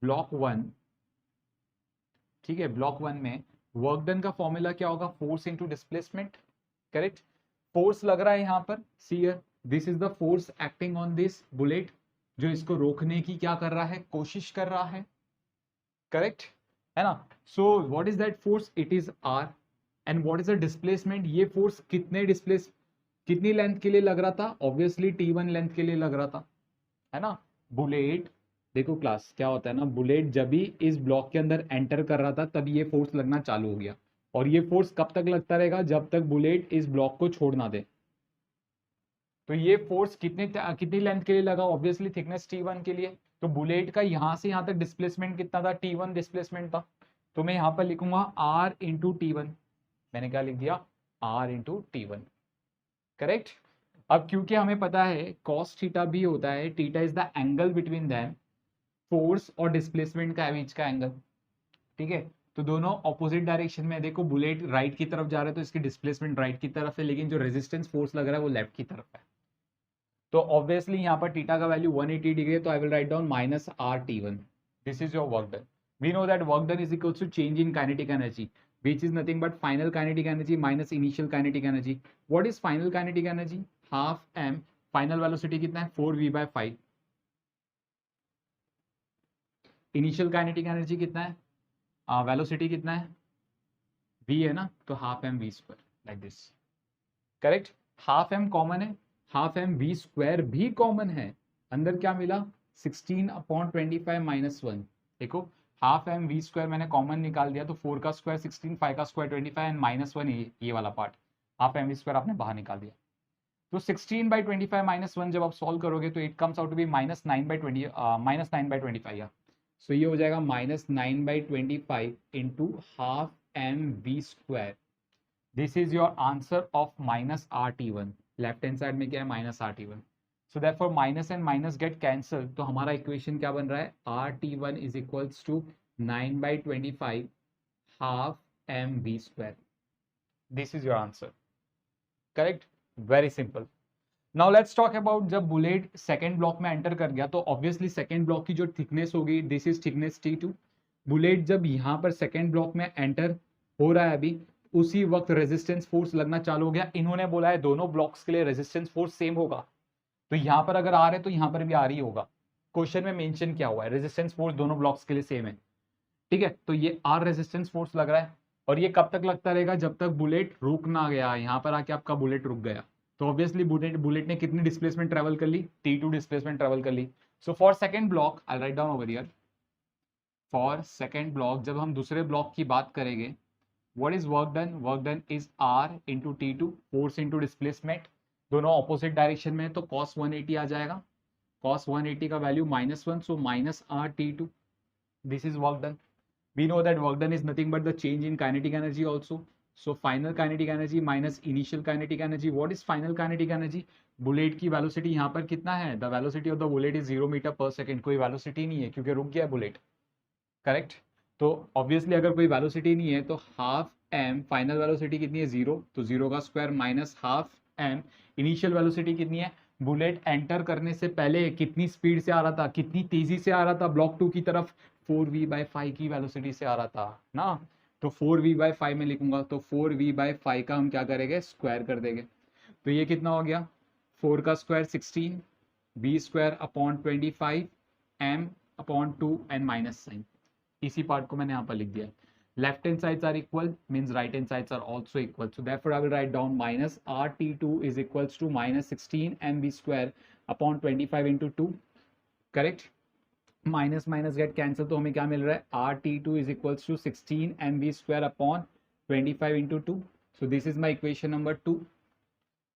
ब्लॉक 1, ठीक है, ब्लॉक 1 में वर्क डन का फॉर्मूला क्या होगा, force into displacement. Correct. Force लग रहा है यहाँ पर, see here, this is the force acting on this bullet, जो इसको रोकने की क्या कर रहा है, कोशिश कर रहा है. करेक्ट, है ना. सो what is that force, it is R. And what is the displacement, ये फोर्स कितनी लेंथ के लिए लग रहा था, ऑब्वियसली T1 लेंथ के लिए लग रहा था, है ना. बुलेट, देखो क्लास क्या होता है ना, बुलेट जब भी इस ब्लॉक के अंदर एंटर कर रहा था, तब ये फोर्स लगना चालू हो गया. और ये फोर्स कब तक लगता रहेगा, जब तक बुलेट इस ब्लॉक को छोड़ ना दे. तो ये फोर्स कितनी लेंथ के लिए लगा, ऑब्वियसली थिकनेस T1 के लिए. तो बुलेट का यहां से यहां तक डिस्प्लेसमेंट कितना था, T1 डिस्प्लेसमेंट था. तो मैं यहां पर लिखूंगा R इंटू T1. मैंने क्या लिख दिया, R इंटू T1. करेक्ट. अब क्योंकि हमें पता है cos थीटा भी होता है, theta is the angle between them, force और डिस्प्लेसमेंट का बीच का एंगल. ठीक है, तो दोनों ऑपोजिट डायरेक्शन में, देखो बुलेट राइट की तरफ जा रहा है, तो इसकी डिस्प्लेसमेंट राइट की तरफ है, लेकिन जो रेजिस्टेंस फोर्स लग रहा है वो लेफ्ट की तरफ है. तो ऑब्वियसली यहाँ पर थीटा का वैल्यू 180 डिग्री है, तो I will write down minus R T1. This is your work done. We know that work done is equals to change in kinetic energy, which is nothing but final kinetic energy minus initial kinetic energy. What is final kinetic energy? Half m. Final velocity कितना है, 4v by 5. Initial kinetic energy कितना है, velocity कितना है, v है ना, तो half m v square like this. Correct. Half m common है, हाफ m v स्क्वायर भी कॉमन है, अंदर क्या मिला 16/25 माइनस 1। देखो हाफ एम वी स्क्वायर मैंने कॉमन निकाल दिया, तो 4 का स्क्वायर 16, 5 का स्क्वायर 25 एंड माइनस 1 ये वाला part half M we square आपने बाहर निकाल दिया। तो 16/25 माइनस 1 जब आप सॉल्व करोगे तो it comes out to be -9/25 या सो ये हो जाएगा -9/25 into half M we square. This is your answer of -RT1। Left hand side में क्या है -RT1। So therefore minus and minus get cancel, तो हमारा इक्वेशन क्या बन रहा है RT1 is equals to 9/25 half M we square. This is your answer, correct, very simple. Now let's talk about जब बुलेट सेकेंड ब्लॉक में एंटर कर गया तो ऑब्वियसली सेकेंड ब्लॉक की जो थिकनेस होगी this is thickness T2। Bullet जब यहाँ पर सेकेंड ब्लॉक में एंटर हो रहा है अभी, उसी वक्त रेजिस्टेंस फोर्स लगना चालू हो गया। इन्होंने बोला है दोनों ब्लॉक्स के लिए रेजिस्टेंस फोर्स सेम होगा, तो यहाँ पर अगर आ रहे तो यहाँ पर भी आ रही होगा। क्वेश्चन में मेंशन किया हुआ है रेजिस्टेंस फोर्स दोनों ब्लॉक्स के लिए सेम है, ठीक है। तो ये आर रेजिस्टेंस फोर्स लग रहा है और ये कब तक लगता रहेगा जब तक बुलेट रुक ना गया। यहाँ पर आके आपका बुलेट रुक गया तो ऑब्वियसली बुलेट ने कितनी डिस्प्लेसमेंट ट्रेवल कर ली, T2 डिस्प्लेसमेंट ट्रेवल कर ली। So for second block I write down over here, for second block जब हम दूसरे ब्लॉक की बात करेंगे, what is work done, work done is R into T2, force into displacement, दोनों ऑपोजिट डायरेक्शन में है तो cos 180 आ जाएगा। cos 180 का value -1, so -RT2, this is work done. We know that work done is nothing but the change in kinetic energy also. So final kinetic energy minus initial kinetic energy. What is final kinetic energy? Bullet की वेलोसिटी यहाँ पर कितना है, the velocity of the bullet is 0 metre पर सेकेंड। कोई वेलोसिटी नहीं है क्योंकि रुक गया बुलेट, करेक्ट। तो ऑब्वियसली अगर कोई वेलोसिटी नहीं है तो हाफ एम, फाइनल वेलोसिटी कितनी है 0, तो 0 का square minus half m. Initial velocity कितनी है, बुलेट एंटर करने से पहले कितनी स्पीड से आ रहा था, कितनी तेजी से आ रहा था ब्लॉक 2 की तरफ, 4v/5 की वेलोसिटी से आ रहा था ना। तो 4v/5 में लिखूंगा तो 4v/5 का हम क्या करेंगे स्क्वायर कर देंगे। तो ये कितना हो गया 4 का square 16, v square upon 25 m upon 2 and minus sign. इसी पार्ट को मैंने यहाँ पर लिख दिया। Left hand sides are equal means right hand sides are also equal, so therefore I will write down -RT2 is equals to -16 mv square upon 25 into 2, correct. Minus minus get cancel, तो हमें क्या मिल रहा है RT2 is equals to 16 mv square upon 25 into 2। So this is my equation number 2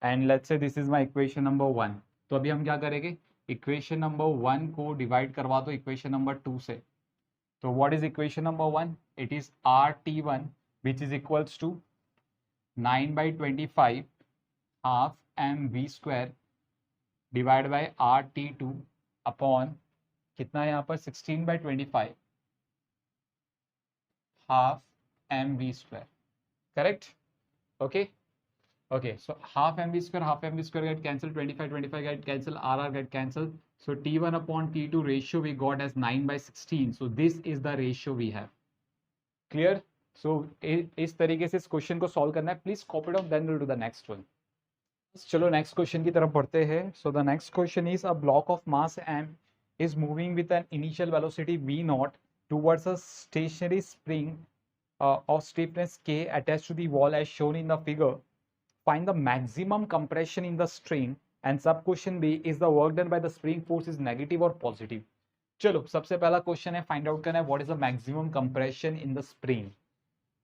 and let's say this is my equation number 1। तो अभी हम क्या करेंगे, इक्वेशन नंबर 1 को डिवाइड करवा दो इक्वेशन नंबर 2 से। So what is equation number 1? It is RT1 which is equals to 9/25 half mv square divided by RT2 upon कितना है यहाँ पर 16/25 half mv square, correct? Okay. Okay, so half mv square get cancelled, 25 get cancelled, RR get cancelled. So T1 upon T2 ratio we got as 9/16. So this is the ratio we have. Clear? So इस तरीके से इस क्वेश्चन को सॉल्व करना है। Please copy down, then will do the next one. चलो नेक्स्ट क्वेश्चन की तरफ बढ़ते हैं। So the next question is a block of mass m is moving with an initial velocity v0 towards a stationary spring of stiffness k attached to the wall as shown in the figure. Find the maximum compression in the string and sub question B is the work done by the spring force is negative or positive. चलो सबसे पहला क्वेश्चन है फाइंड आउट करना है what is the maximum compression in the spring.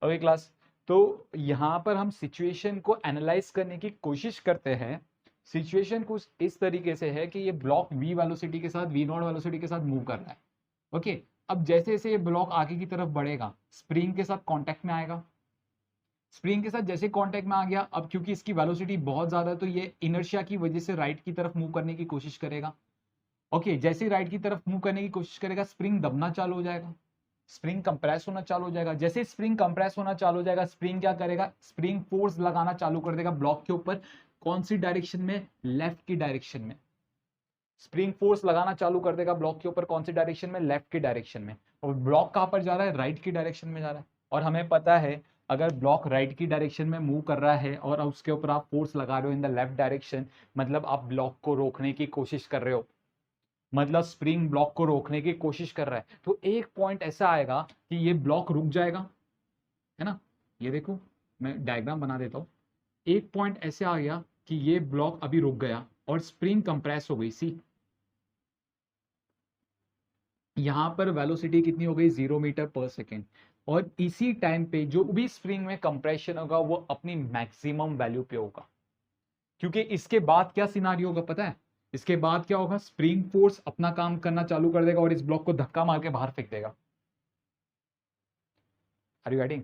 Okay class, तो यहाँ पर हम सिचुएशन को एनालाइज करने की कोशिश करते हैं। सिचुएशन कुछ इस तरीके से है कि ये ब्लॉक v वेलोसिटी के साथ v0 वेलोसिटी के साथ मूव कर रहा है। ओके, अब जैसे जैसे ये ब्लॉक आगे की तरफ बढ़ेगा स्प्रिंग के साथ कांटेक्ट में आएगा। स्प्रिंग के साथ जैसे कांटेक्ट में आ गया, अब क्योंकि इसकी वेलोसिटी बहुत ज्यादा है तो ये इनर्शिया की वजह से राइट की तरफ मूव करने की कोशिश करेगा। ओके, जैसे ही राइट की तरफ मूव करने की कोशिश करेगा स्प्रिंग दबना चालू हो जाएगा, स्प्रिंग कंप्रेस होना चालू हो जाएगा। जैसे स्प्रिंग कंप्रेस होना चालू हो जाएगा स्प्रिंग क्या करेगा, स्प्रिंग फोर्स लगाना चालू कर देगा ब्लॉक के ऊपर। कौन सी डायरेक्शन में, लेफ्ट की डायरेक्शन में। स्प्रिंग फोर्स लगाना चालू कर देगा ब्लॉक के ऊपर, कौन सी डायरेक्शन में, लेफ्ट की डायरेक्शन में। और ब्लॉक कहां पर जा रहा है, राइट की डायरेक्शन में जा रहा है। और हमें पता है अगर ब्लॉक राइट की डायरेक्शन में मूव कर रहा है और उसके ऊपर आप फोर्स लगा रहे हो इन द लेफ्ट डायरेक्शन, मतलब आप ब्लॉक को रोकने की कोशिश कर रहे हो, मतलब स्प्रिंग ब्लॉक को रोकने की कोशिश कर रहा है। तो एक पॉइंट ऐसा आएगा कि ये ब्लॉक रुक जाएगा, है ना। ये देखो मैं डायग्राम बना देता हूं। एक पॉइंट ऐसे आ गया कि ये ब्लॉक अभी रुक गया और स्प्रिंग कंप्रेस हो गई। सी यहाँ पर वेलोसिटी कितनी हो गई 0 मीटर पर सेकेंड, और इसी टाइम पे जो भी स्प्रिंग में कंप्रेशन होगा वो अपनी मैक्सिमम वैल्यू पे होगा, क्योंकि इसके बाद क्या सिनारियो होगा पता है, इसके बाद क्या होगा, स्प्रिंग फोर्स अपना काम करना चालू कर देगा और इस ब्लॉक को धक्का मार के बाहर फेंक देगा। Are you getting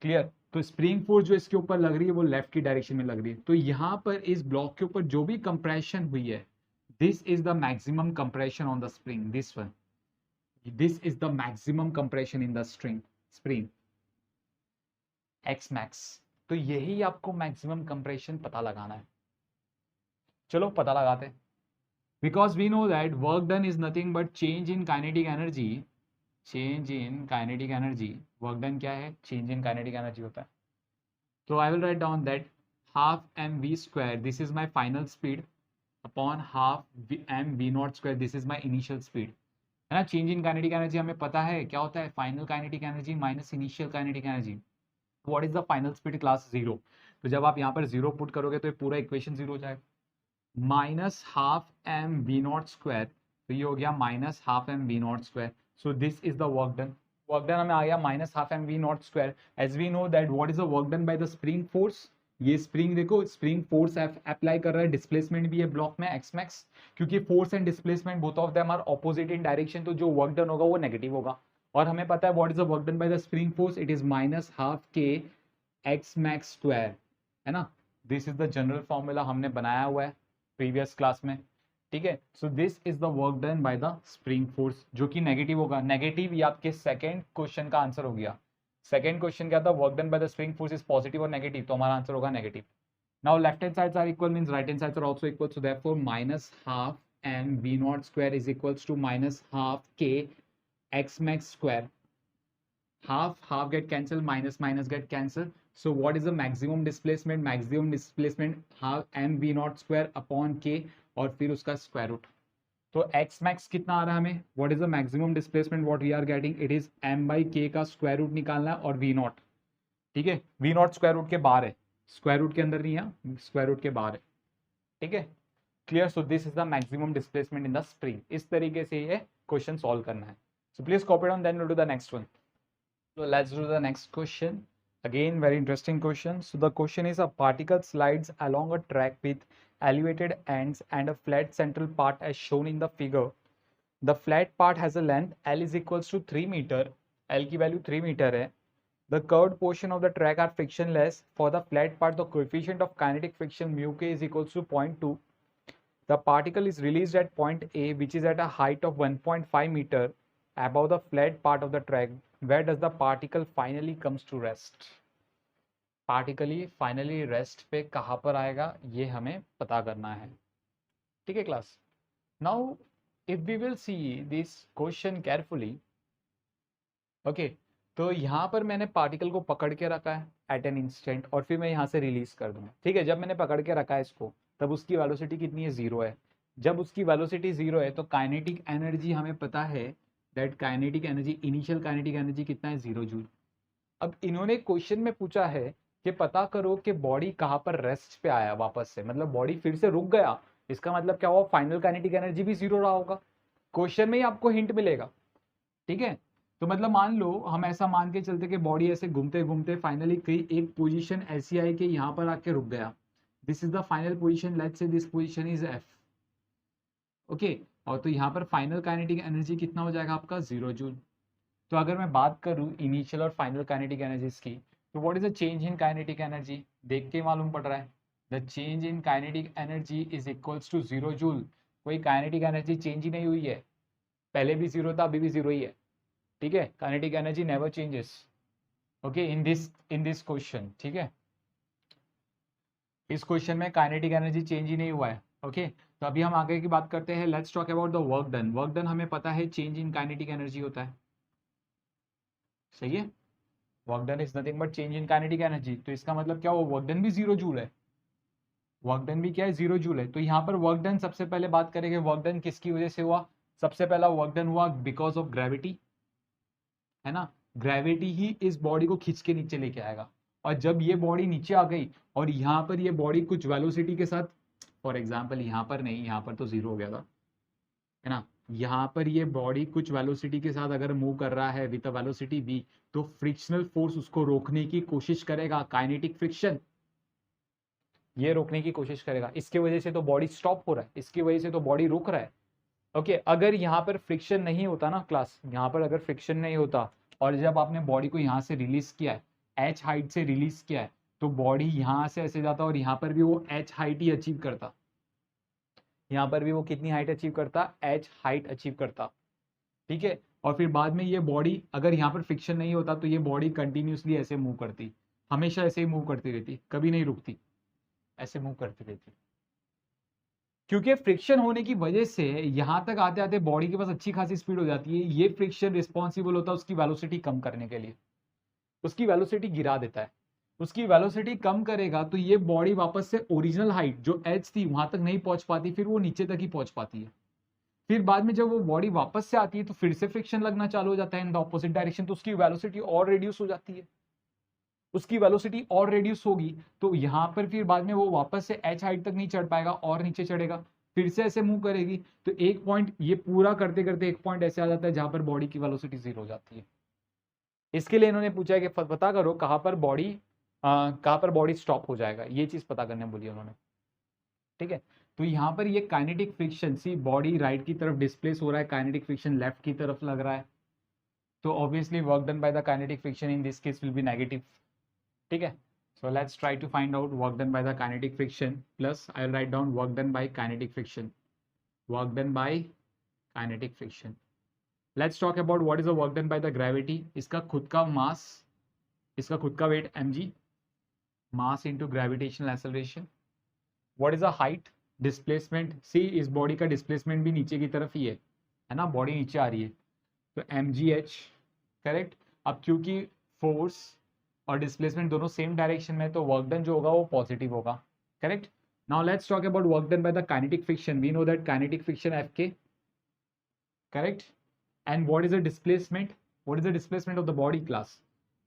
clear? तो स्प्रिंग फोर्स जो इसके ऊपर लग रही है वो लेफ्ट की डायरेक्शन में लग रही है, तो यहां पर इस ब्लॉक के ऊपर जो भी कंप्रेशन हुई है, this is the maximum compression on the spring, this one, this is the maximum compression in the spring x max. तो यही आपको मैक्सिमम कंप्रेशन पता लगाना है। चलो पता लगाते हैं। Because we know that work done is nothing but change in kinetic energy, change in kinetic energy, work done क्या है, चेंज इन काइनेटिक एनर्जी होता है। तो I will write down that half M we square, this is my final speed, upon half M we naught square, this is my initial speed, है ना। चेंज इन काइनेटिक एनर्जी हमें पता है क्या होता है, final kinetic energy minus initial kinetic energy. What is the final speed class, zero. तो जब आप यहाँ पर जीरो पुट करोगे तो ये पूरा इक्वेशन जीरो हो जाएगा, minus half M we naught square, तो ये हो गया minus half M we naught square. So this is the work done, work done हमें आ गया minus half M we naught square. As we know that what is the work done by the spring force, ये स्प्रिंग देखो, स्प्रिंग फोर्स अप्लाई कर रहा है, डिस्प्लेसमेंट भी है ब्लॉक में एक्स मैक्स, क्योंकि force and displacement both of them are opposite in direction, तो जो वर्क डन होगा वो नेगेटिव होगा। और हमें पता है what is the work done by the spring force, it is minus half K X max square, है ना। This is the general formula हमने बनाया हुआ है प्रीवियस क्लास में, ठीक है। सो this is the work done by the spring force, जो कि नेगेटिव होगा, नेगेटिव ये आपके सेकंड क्वेश्चन का आंसर हो गया। सेकंड क्वेश्चन क्या था, work done by the spring force is positive और नेगेटिव, तो हमारा आंसर होगा negative. Now left hand sides are equal means right hand sides are also equal, so therefore minus half M we naught square is equals to minus half K X max square, half get cancelled, minus get cancelled. So what is the maximum displacement, maximum displacement half m v naught square upon k और फिर उसका स्क्वायर रूट। तो x max कितना आ रहा है हमें, what is the maximum displacement what we are getting, it is m by k का स्क्वायर रूट निकालना है और v naught, ठीक है। v naught स्क्वायर रूट के बाहर है, स्क्वायर रूट के अंदर नहीं है, स्क्वायर रूट के बाहर है, ठीक है clear. So this is the maximum displacement in the spring, इस तरीके से ये क्वेश्चन सॉल्व करना है। So please copy down, then will do the next one. So let's do the next question. Again, very interesting question. So the question is, a particle slides along a track with elevated ends and a flat central part as shown in the figure. The flat part has a length L is equals to 3 meter. L की value 3 meter है. The curved portion of the track are frictionless. For the flat part, the coefficient of kinetic friction mu k is equals to 0.2. The particle is released at point A, which is at a height of 1.5 meter above the flat part of the track. Where does the particle finally comes to rest? पार्टिकली फाइनली रेस्ट पे कहाँ पर आएगा ये हमें पता करना है, ठीक है class. Now if we will see this question carefully, okay, तो यहाँ पर मैंने पार्टिकल को पकड़ के रखा है एट एन इंस्टेंट और फिर मैं यहाँ से रिलीज कर दूंगा, ठीक है। जब मैंने पकड़ के रखा है इसको तब उसकी वेलोसिटी कितनी है, जीरो है। जब उसकी वेलोसिटी जीरो है तो काइनेटिक एनर्जी हमें पता है that kinetic energy, initial kinetic energy कितना है, 0 जूल। अब इन्होंने क्वेश्चन में पूछा है कि पता करो कि बॉडी कहाँ पर रेस्ट पे आया वापस से, मतलब बॉडी फिर से रुक गया, इसका मतलब क्या हुआ, फाइनल काइनेटिक एनर्जी भी जीरो रहा होगा। क्वेश्चन में ही आपको हिंट मिलेगा, ठीक है। तो मतलब मान लो हम ऐसा मान के चलते कि बॉडी ऐसे घूमते घूमते फाइनली कहीं एक पोजीशन ऐसी आई कि यहाँ पर आके रुक गया, this is the final position, let's say this position is F, okay. और तो यहाँ पर फाइनल काइनेटिक एनर्जी कितना हो जाएगा आपका, 0 जूल। तो अगर मैं बात करूँ इनिशियल और फाइनल काइनेटिक एनर्जीज की, तो what is the change in kinetic energy, देख के मालूम पड़ रहा है, the change in kinetic energy is equals to 0 joule. कोई काइनेटिक एनर्जी चेंज ही नहीं हुई है, पहले भी जीरो था अभी भी जीरो ही है, ठीक है। Kinetic energy never changes, okay, in this question, ठीक है। इस क्वेश्चन में काइनेटिक एनर्जी चेंज ही नहीं हुआ है, ओके। तो अभी हम आगे की बात करते हैं, let's talk about the work done. Work done हमें पता है चेंज इन काइनेटिक एनर्जी होता है, सही है। Work done is nothing but change in kinetic energy, तो इसका मतलब क्या हुआ, वर्क डन भी 0 जूल है, वर्क डन भी क्या है, 0 जूल है। तो यहाँ पर वर्क डन सबसे पहले बात करेंगे, वर्क डन किसकी वजह से हुआ, सबसे पहला वर्क डन हुआ बिकॉज ऑफ ग्रेविटी, है ना। ग्रेविटी ही इस बॉडी को खींच के नीचे लेके आएगा, और जब ये बॉडी नीचे आ गई और यहाँ पर ये बॉडी कुछ वेलोसिटी के साथ, फॉर एग्जाम्पल यहाँ पर नहीं, यहाँ पर तो जीरो हो गया था, है ना, यहाँ पर ये बॉडी कुछ वेलोसिटी के साथ अगर मूव कर रहा है विद अ वेलोसिटी v, तो फ्रिक्शनल फोर्स उसको रोकने की कोशिश करेगा, काइनेटिक फ्रिक्शन ये रोकने की कोशिश करेगा। इसके वजह से तो बॉडी स्टॉप हो रहा है, इसकी वजह से तो बॉडी रुक रहा है। ओके अगर यहाँ पर फ्रिक्शन नहीं होता ना क्लास, यहाँ पर अगर फ्रिक्शन नहीं होता और जब आपने बॉडी को यहाँ से रिलीज किया है, h हाइट से रिलीज किया है, तो बॉडी यहाँ से ऐसे जाता और यहाँ पर भी वो h हाइट ही अचीव करता। यहाँ पर भी वो कितनी हाइट अचीव करता, h हाइट अचीव करता। ठीक है, और फिर बाद में ये बॉडी अगर यहाँ पर फ्रिक्शन नहीं होता तो ये बॉडी कंटिन्यूसली ऐसे मूव करती, हमेशा ऐसे ही मूव करती रहती, कभी नहीं रुकती, ऐसे मूव करती रहती। क्योंकि फ्रिक्शन होने की वजह से यहां तक आते आते बॉडी के पास अच्छी खासी स्पीड हो जाती है। ये फ्रिक्शन रिस्पॉन्सिबल होता है उसकी वेलोसिटी कम करने के लिए, उसकी वेलोसिटी गिरा देता है। उसकी वेलोसिटी कम करेगा तो ये बॉडी वापस से ओरिजिनल हाइट जो एच थी वहां तक नहीं पहुंच पाती, फिर वो नीचे तक ही पहुंच पाती है। फिर बाद में जब वो बॉडी वापस से आती है तो फिर से फ्रिक्शन लगना चालू हो जाता है इन द ऑपोजिट डायरेक्शन, तो उसकी वेलोसिटी और रिड्यूस हो जाती है। उसकी वेलोसिटी और रिड्यूस होगी तो यहाँ पर फिर बाद में वो वापस से एच हाइट तक नहीं चढ़ पाएगा और नीचे चढ़ेगा, फिर से ऐसे मूव करेगी। तो एक पॉइंट ये पूरा करते करते एक पॉइंट ऐसे आ जाता है जहां पर बॉडी की वेलोसिटी 0 हो जाती है। इसके लिए इन्होंने पूछा है कि पता करो कहां पर बॉडी स्टॉप हो जाएगा, ये चीज पता करने बोली उन्होंने। ठीक है, तो यहाँ पर ये काइनेटिक फ्रिक्शन, सी बॉडी राइट की तरफ डिस्प्लेस हो रहा है, काइनेटिक फ्रिक्शन लेफ्ट की तरफ लग रहा है, तो obviously work done by the kinetic friction in this case will be negative. ठीक है, so let's try to find out work done by the kinetic friction, plus I'll write down work done by kinetic friction, work done by kinetic friction. Let's talk about what is the work done by the gravity. इसका खुद का मास, इसका खुद का wait mg, mass into gravitational acceleration. What is the height, displacement, see इस बॉडी का डिस्प्लेसमेंट भी नीचे की तरफ ही है ना, बॉडी नीचे आ रही है, तो mgh करेक्ट। अब क्योंकि फोर्स और डिस्प्लेसमेंट दोनों सेम डायरेक्शन में, तो वर्क डन जो होगा वो पॉजिटिव होगा, correct. Now let's talk about work done by the kinetic friction. We know that kinetic friction Fk, correct, and what is the displacement, what is the displacement of the body class.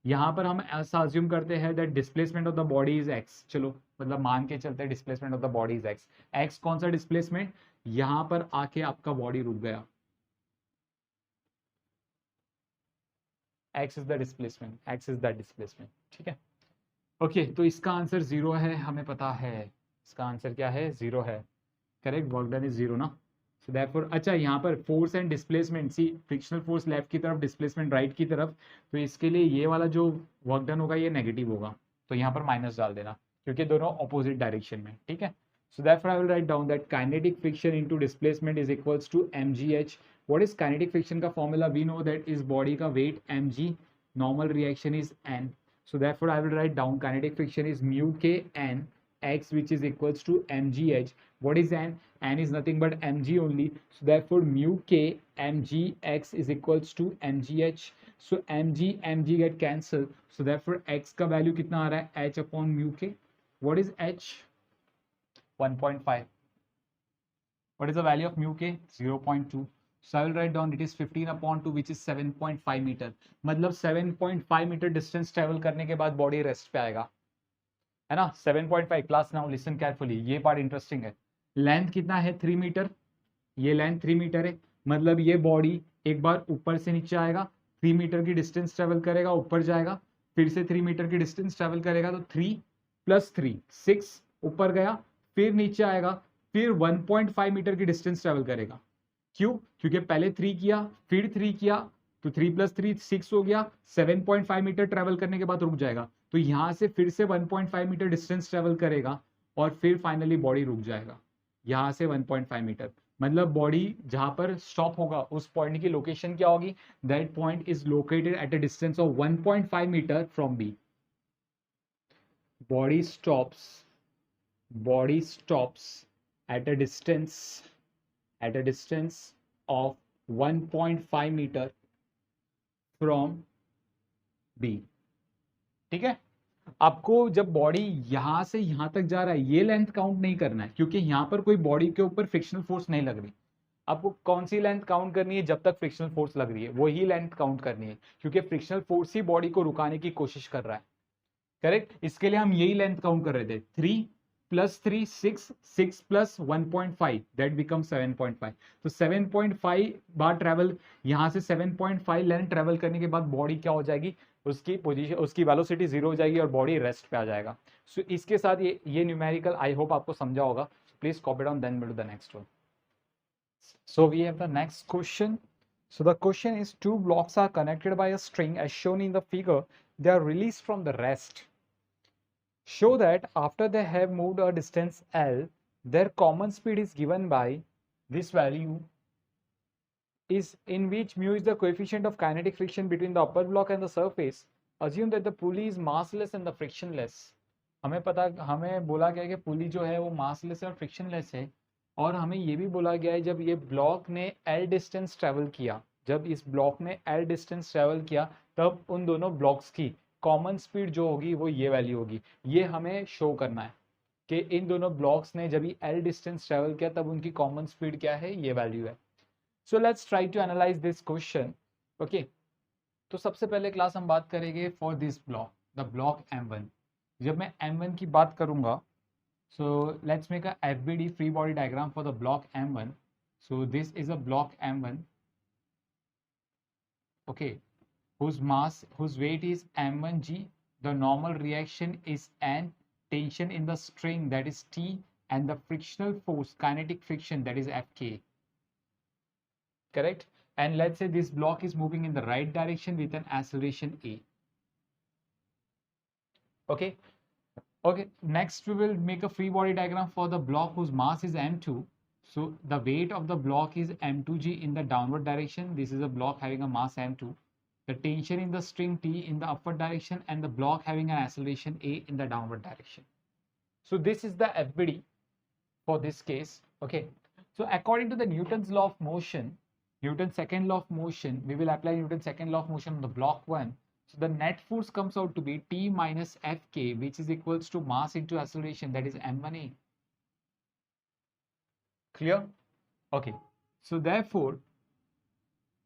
यहाँ पर हम ऐसा अज्यूम करते हैं that displacement of the body is x, चलो मतलब मान के चलते हैं displacement of the body is x। x कौन सा डिस्प्लेसमेंट, यहाँ पर आके आपका बॉडी रुक गया, x is the displacement, x is the displacement. ठीक है, ओके तो इसका आंसर 0 है, हमें पता है इसका आंसर क्या है, 0 है, करेक्ट। वर्क डन इज 0 ना, सो देयरफॉर अच्छा यहाँ पर force and displacement, see frictional force left की तरफ, डिस्प्लेसमेंट राइट की तरफ, तो इसके लिए ये वाला जो वर्क डन होगा ये नेगेटिव होगा, तो यहाँ पर माइनस डाल देना क्योंकि दोनों ऑपोजिट डायरेक्शन में। ठीक है, so therefore I will write down that kinetic friction into displacement is equals to mgh. What is kinetic friction का formula, we know that is body का weight mg, normal reaction is n, so therefore I will write down kinetic friction is mu k n x, which is equals to mgh. What is n, n is nothing but mg only, so therefore mu k mg x is equals to mgh. so mg get cancelled, so therefore x का value कितना आ रहा है, h upon mu k. What is h, 1.5. What is the value of mu k, 0.2. so I will write down it is 15 upon 2 which is 7.5 metre, मतलब 7.5 मीटर डिस्टेंस ट्रेवल करने के बाद बॉडी रेस्ट पे आएगा, है ना। 7.5 क्लास, नाउ लिसन केयरफुली, ये पार्ट इंटरेस्टिंग है। लेंथ कितना है, 3 मीटर, ये लेंथ 3 मीटर है, मतलब ये बॉडी एक बार ऊपर से नीचे आएगा, 3 मीटर की डिस्टेंस ट्रेवल करेगा, ऊपर जाएगा, फिर से 3 मीटर की डिस्टेंस ट्रेवल करेगा, तो 3 + 3 6, ऊपर गया, फिर नीचे आएगा, फिर 1.5 मीटर की डिस्टेंस ट्रेवल करेगा। क्यों, क्योंकि पहले 3 किया, फिर 3 किया, तो 3 + 3 6 हो गया, 7.5 मीटर ट्रेवल करने के बाद रुक जाएगा, तो यहां से फिर से 1.5 मीटर डिस्टेंस ट्रेवल करेगा और फिर फाइनली बॉडी रुक जाएगा यहां से 1.5 मीटर, मतलब बॉडी जहां पर स्टॉप होगा उस पॉइंट की लोकेशन क्या होगी, that point is located at a distance of 1.5 metre from B. Body stops at a distance of 1.5 meter from B। ठीक है, आपको जब बॉडी यहां से यहां तक जा रहा है ये लेंथ काउंट नहीं करना है, क्योंकि यहां पर कोई बॉडी के ऊपर फ्रिक्शनल फोर्स नहीं लग रही। आपको कौन सी लेंथ काउंट करनी है, जब तक फ्रिक्शनल फोर्स लग रही है वही लेंथ काउंट करनी है, क्योंकि फ्रिक्शनल फोर्स ही बॉडी को रुकाने की कोशिश कर रहा है, करेक्ट। इसके लिए हम यही लेंथ काउंट कर रहे थे, 3 +3 6 6 + 1.5 दैट बिकम 7.5। तो 7.5 बार ट्रेवल, यहाँ से 7.5 लेंथ ट्रेवल करने के बाद बॉडी क्या हो जाएगी, उसकी पोजीशन, उसकी वेलोसिटी 0 हो जाएगी और बॉडी रेस्ट पे आ जाएगा। सो इसके साथ ये न्यूमेरिकल आई होप आपको समझा होगा। Please copy down, then we'll do the next one. So we have the next question. So the question is, two blocks are connected by a string as shown in the figure. They are released from the rest. Show that after they have moved a distance L, their common speed is given by this value, is in which mu is the coefficient of kinetic friction between the upper block and the surface. Assume that the pulley is massless and the frictionless. हमें बोला गया है कि पुली जो है वो मासलेस और फ्रिक्शनलेस है, और हमें ये भी बोला गया है जब ये ब्लॉक ने L डिस्टेंस ट्रेवल किया, जब इस ब्लॉक ने L डिस्टेंस ट्रेवल किया, तब उन दोनों ब्लॉक्स की कॉमन स्पीड जो होगी वो ये वैल्यू होगी। ये हमें शो करना है कि इन दोनों ब्लॉक्स ने जब L डिस्टेंस ट्रेवल किया तब उनकी कॉमन स्पीड क्या है, ये वैल्यू है। So let's try to analyse this question. Okay, तो सबसे पहले क्लास हम बात करेंगे for this block, the block M1। जब मैं M1 की बात करूंगा, so let's make a FBD free body diagram for the block M1. So this is a block M1, okay, whose weight is M1g. The normal reaction is N, tension in the string that is T, and the frictional force, kinetic friction, that is Fk. Correct? And let's say this block is moving in the right direction with an acceleration A. Okay. Okay, next we will make a free body diagram for the block whose mass is M2. So the weight of the block is M2g in the downward direction. This is a block having a mass M2. The tension in the string T in the upward direction, and the block having an acceleration A in the downward direction. So this is the FBD for this case. Okay, so according to the Newton's law of motion, Newton's second law of motion, we will apply Newton's second law of motion on the block 1. So the net force comes out to be T minus Fk, which is equals to mass into acceleration, that is M1A. Clear? Okay. So therefore,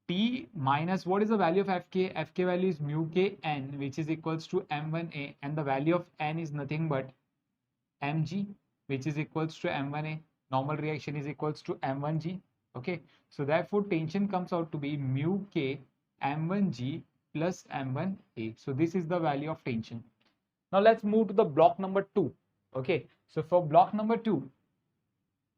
T minus, what is the value of Fk? Fk value is mu k n, which is equals to M1A, and the value of n is nothing but mg, which is equals to M1A. Normal reaction is equals to M1g. Okay. So therefore, tension comes out to be mu k M1g plus M1A. So this is the value of tension. Now let's move to the block number 2. Okay, so for block number 2,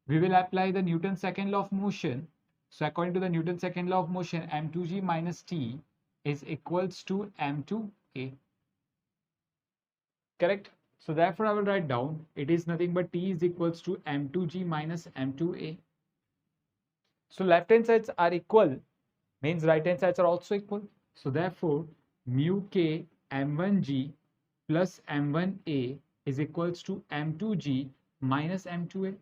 we will apply the Newton's second law of motion. So according to the Newton's second law of motion, M2g minus T is equals to M2A. Correct? So therefore I will write down, it is nothing but T is equals to M2g minus M2A. So left hand sides are equal, means right hand sides are also equal. So therefore, mu k M1g plus M1A is equals to M2g minus M2A.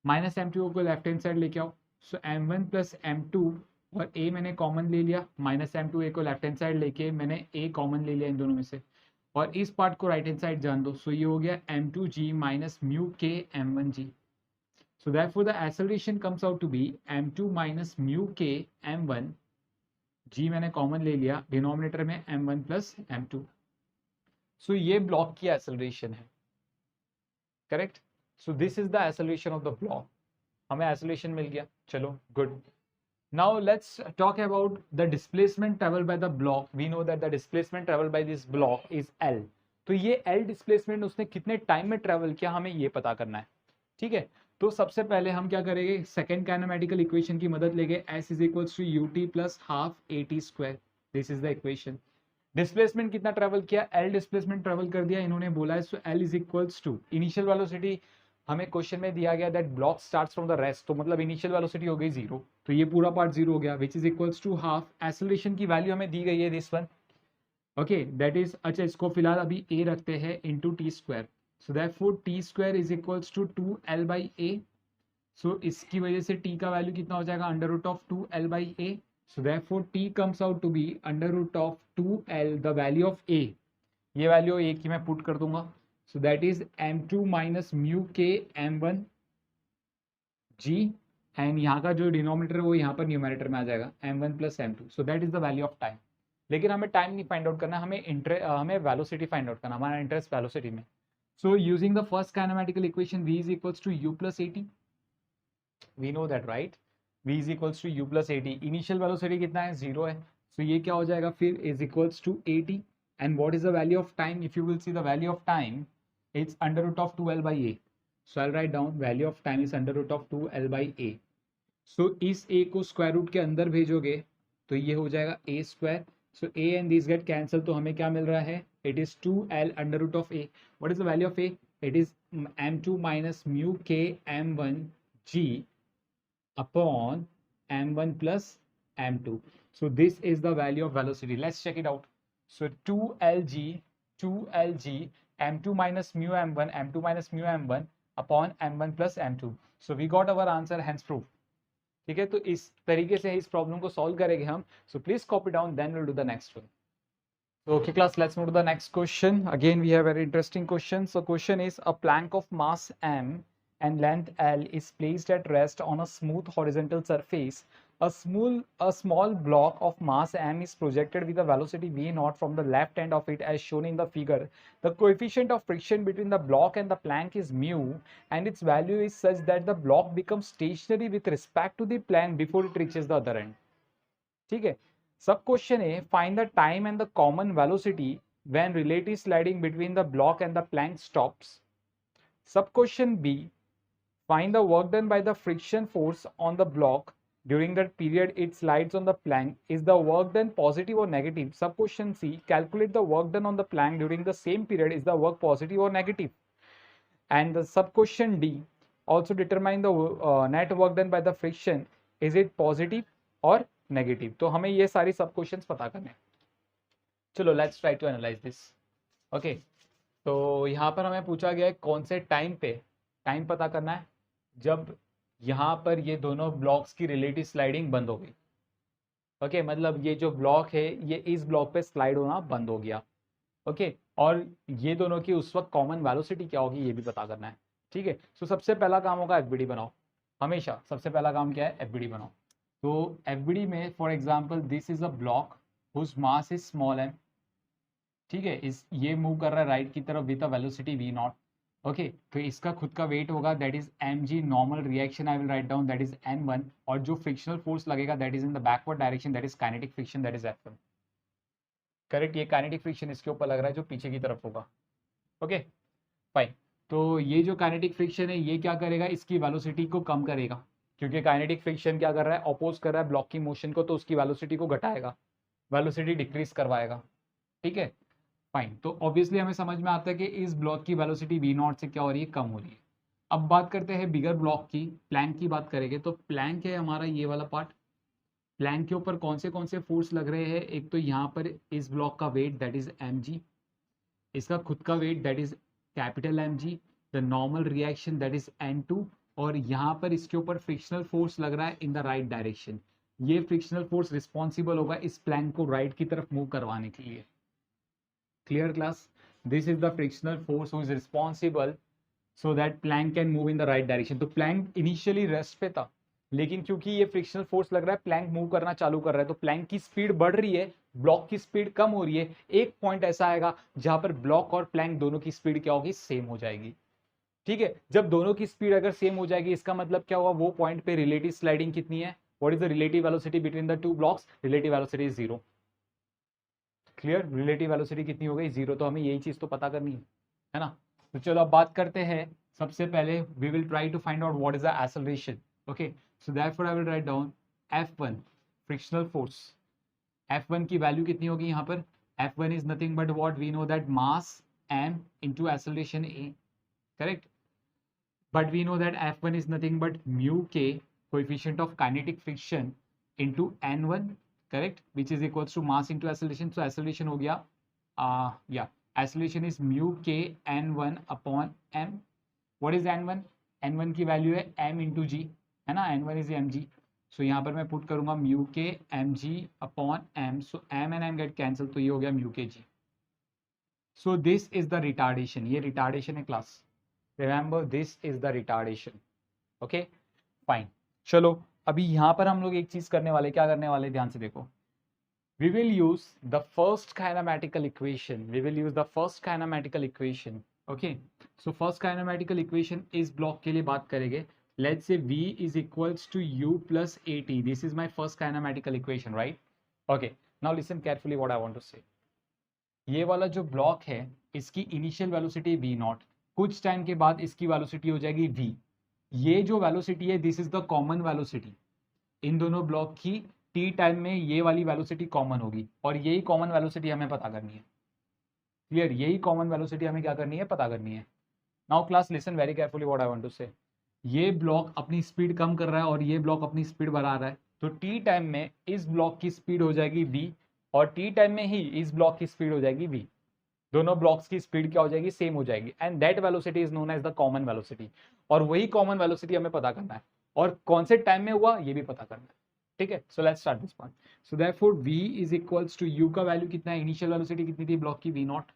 Minus M2 को लेफ्ट हैंड साइड लेके आओ। सो M1 प्लस M2 और A मैंने कॉमन ले लिया, माइनस M2A को लेफ्ट हैंड साइड लेके मैंने A कॉमन ले लिया इन दोनों में से, और इस पार्ट को राइट हैंड साइड जान दो। सो ये हो गया M2g minus mu k M1g. So therefore the acceleration comes out to be M2 minus mu k M1, g मैंने कॉमन ले लिया, डिनोमिनेटर में M1 प्लस M2. So ये ब्लॉक की acceleration है, correct? So this is the acceleration of the block. हमें acceleration मिल गया, चलो good. Now let's talk about the displacement traveled by the block. We know that the displacement traveled by this block is L. तो ये L displacement उसने कितने टाइम में ट्रेवल किया, हमें ये पता करना है, ठीक है? तो सबसे पहले हम क्या करेंगे, सेकेंड काइनेमेटिकल इक्वेशन की मदद लेंगे, S is equals to ut plus half AT square. This is the equation. Displacement कितना ट्रेवल किया, L डिस्प्लेसमेंट ट्रेवल कर दिया इन्होंने बोला है. So L is equals to initial velocity, हमें क्वेश्चन में दिया गया that block starts from the rest, तो मतलब इनिशियल वेलोसिटी हो गई 0, तो ये पूरा पार्ट 0 हो गया, which is equals to half. Acceleration की वैल्यू हमें दी गई है this one, okay, that is, अच्छा इसको फिलहाल अभी a रखते हैं into t square. So therefore t square is equals to 2l by a. सो इसकी वजह से t का वैल्यू कितना हो जाएगा, under root of 2l by a. So therefore t comes out to be under root of 2l the value of a. ये वैल्यू a की मैं पुट कर दूंगा. So that is M2 minus mu k M1 G, and यहाँ का जो डिनोमिनेटर है वो यहाँ पर न्यूमरेटर में आ जाएगा M1 plus M2. So that is the value of time. लेकिन हमें टाइम नहीं फाइंड आउट करना, हमें वेलोसिटी फाइंड आउट करना, हमारा इंटरेस्ट वेलोसिटी में. So using the first kinematical equation, v is equals to u plus at. We know that, right? v is equals to u plus at. Initial velocity कितना है? 0 है. So ये क्या हो जाएगा फिर? is equals to at. And what is the value of time? If you will see the value of time, it's under root of 2l by a. So I'll write down value of time is under root of 2l by a. So इस a को स्क्वायर रूट के अंदर भेजोगे तो ये हो जाएगा a square. So a and these get cancel, तो हमें क्या मिल रहा है? It is 2l under root of a. What is the value of a? It is m2 minus mu k m1 g upon m1 plus m2. So this is the value of velocity. Let's check it out. So 2lg m2 minus mu m1 upon m1 plus m2. So we got our answer, hence proof. ठीक है, तो इस तरीके से इस प्रॉब्लम को सॉल्व करेंगे हम. So please copy down, then will do the next one. Okay class, let's move to the next question. Again we have very interesting question. So question is, a plank of mass m and length l is placed at rest on a smooth horizontal surface. A small block of mass m is projected with a velocity v naught from the left end of it as shown in the figure. The coefficient of friction between the block and the plank is mu, and its value is such that the block becomes stationary with respect to the plank before it reaches the other end. ठीक है. Sub question A, find the time and the common velocity when relative sliding between the block and the plank stops. Sub question B, find the work done by the friction force on the block during that period it slides on the plank. Is the work done positive or negative? Sub question C, calculate the work done on the plank during the same period. Is the work positive or negative? And the sub question D, also determine the net work done by the friction. Is it positive or negative? तो हमें ये सारी सब क्वेश्चंस पता करने हैं. चलो let's try to analyse this. Okay, तो यहाँ पर हमें पूछा गया है कौन से टाइम पे टाइम पता करना है जब यहाँ पर ये दोनों ब्लॉक्स की रिलेटिव स्लाइडिंग बंद हो गई. ओके, मतलब ये जो ब्लॉक है ये इस ब्लॉक पे स्लाइड होना बंद हो गया. ओके, और ये दोनों की उस वक्त कॉमन वेलोसिटी क्या होगी ये भी पता करना है. ठीक है, सो सबसे पहला काम होगा एफबीडी बनाओ. हमेशा सबसे पहला काम क्या है? एफबीडी बनाओ. तो एफबीडी में for example this is a block whose mass is small m. ठीक है, इस ये मूव कर रहा है राइट की तरफ with a velocity v not. Okay, तो इसका खुद का वेट होगा that is mg. Normal reaction I will write down that is n1, और जो फ्रिक्शनल फोर्स लगेगा that is in the backward direction that is kinetic friction that is f1. Correct, ये काइनेटिक फ्रिक्शन इसके ऊपर लग रहा है जो पीछे की तरफ होगा. Okay fine. तो ये जो काइनेटिक फ्रिक्शन है ये क्या करेगा? इसकी वेलोसिटी को कम करेगा, क्योंकि काइनेटिक फ्रिक्शन क्या कर रहा है? अपोज कर रहा है ब्लॉक की मोशन को, तो उसकी वेलोसिटी को घटाएगा, वेलोसिटी डिक्रीज करवाएगा. ठीक है फाइन. तो ऑब्वियसली हमें समझ में आता है कि इस ब्लॉक की वेलोसिटी v नॉट से क्या हो रही है? कम हो रही है. अब बात करते हैं बिगर ब्लॉक की, प्लैंक की बात करेंगे. तो प्लैंक है हमारा ये वाला पार्ट. प्लैंक के ऊपर कौन से फोर्स लग रहे हैं? एक तो यहाँ पर इस ब्लॉक का वेट दैट इज mg, इसका खुद का weight that is capital mg, the normal reaction that is n2, और यहाँ पर इसके ऊपर फ्रिक्शनल फोर्स लग रहा है इन द राइट डायरेक्शन. ये फ्रिक्शनल फोर्स रिस्पॉन्सिबल होगा इस प्लैंक को राइट की तरफ मूव करवाने के लिए. Clear class? This is the frictional force who is responsible so that plank can move in the right direction. तो प्लैंक इनिशियली रेस्ट पे था, लेकिन क्योंकि ये फ्रिक्शनल फोर्स लग रहा है प्लैंक मूव करना चालू कर रहा है, तो प्लैंक की स्पीड बढ़ रही है, ब्लॉक की स्पीड कम हो रही है. एक पॉइंट ऐसा आएगा जहां पर ब्लॉक और प्लैंक दोनों की स्पीड क्या होगी? सेम हो जाएगी. ठीक है, जब दोनों की स्पीड अगर सेम हो जाएगी इसका मतलब क्या होगा? वो पॉइंट पे रिलेटिव स्लाइडिंग कितनी है? What is the relative velocity between the two blocks? Relative velocity is 0. Clear? Relative velocity कितनी हो गई? 0. तो हमें यही चीज तो पता करनी है ना. तो चलो अब बात करते हैं. सबसे पहले we will try to find out what is the acceleration. Okay, so therefore I will write down F1 frictional force. F1 की वैल्यू कितनी होगी यहाँ पर? F1 is nothing but what we know that mass m into acceleration a. Correct, but we know that F1 is nothing but mu k, coefficient of kinetic friction, into n1, correct, which is equals to mass into acceleration. So acceleration हो गया acceleration is mu k n1 upon m. What is n1? n1 की वैल्यू है m into g, है ना. n1 is mg. So यहाँ पर मैं पुट करूंगा mu k mg upon m. So m and m get cancel, तो ये हो गया mu k g. So this is the retardation. ये retardation है class. Remember this is the retardation. Okay, fine. चलो अभी यहाँ पर हम लोग एक चीज करने वाले. क्या करने वाले? ध्यान से देखो. We will use the first kinematical equation. We will use the first kinematical equation okay, so first kinematical equation इस ब्लॉक के लिए बात करेंगे. Let's say v is equals to u plus at. This is my first kinematical equation, right? Okay, now listen carefully what I want to say. ये वाला जो ब्लॉक है इसकी इनिशियल वेलोसिटी v नॉट, कुछ टाइम के बाद इसकी वेलोसिटी हो जाएगी v. ये जो वेलोसिटी है this is the common velocity. इन दोनों ब्लॉक की t टाइम में ये वाली वेलोसिटी कॉमन होगी और यही कॉमन वेलोसिटी हमें पता करनी है. क्लियर? यही कॉमन वेलोसिटी हमें क्या करनी है, पता करनी है. Now class listen very carefully what I want to say. ये ब्लॉक अपनी स्पीड कम कर रहा है और ये ब्लॉक अपनी स्पीड बढ़ा रहा है. तो टी टाइम में इस ब्लॉक की स्पीड हो जाएगी v और टी टाइम में ही इस ब्लॉक की स्पीड हो जाएगी v. दोनों ब्लॉक्स की स्पीड क्या हो जाएगी, सेम हो जाएगी. And that velocity is known as the common velocity. और वही कॉमन वेलोसिटी हमें पता करना है और कौन से टाइम में हुआ ये भी पता करना है. ठीक है, so let's start this part. So therefore v is equals to u का वैल्यू कितना है, इनिशियल वेलोसिटी कितनी थी ब्लॉक की, v नॉट.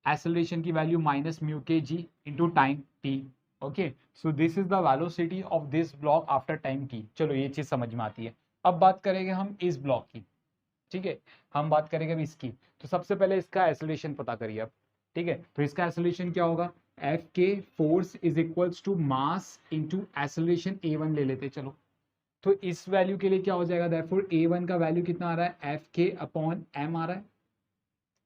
एक्सेलरेशन की वैल्यू माइनस म्यू के जी into time T. Okay, so this is the velocity of this block after time T. चलो ये चीज समझ में आती है. अब बात करेंगे हम इस ब्लॉक की. ठीक है, हम बात करेंगे अब इसकी. तो सबसे पहले इसका एक्सेलरेशन पता करिए अब. ठीक है, तो इसका एक्सेलरेशन क्या होगा, F k force is equals to mass into acceleration a1 ले लेते. चलो, तो इस वैल्यू के लिए क्या हो जाएगा, देयरफॉर a1 का वैल्यू कितना आ रहा है, एफ के अपॉन एम आ रहा है.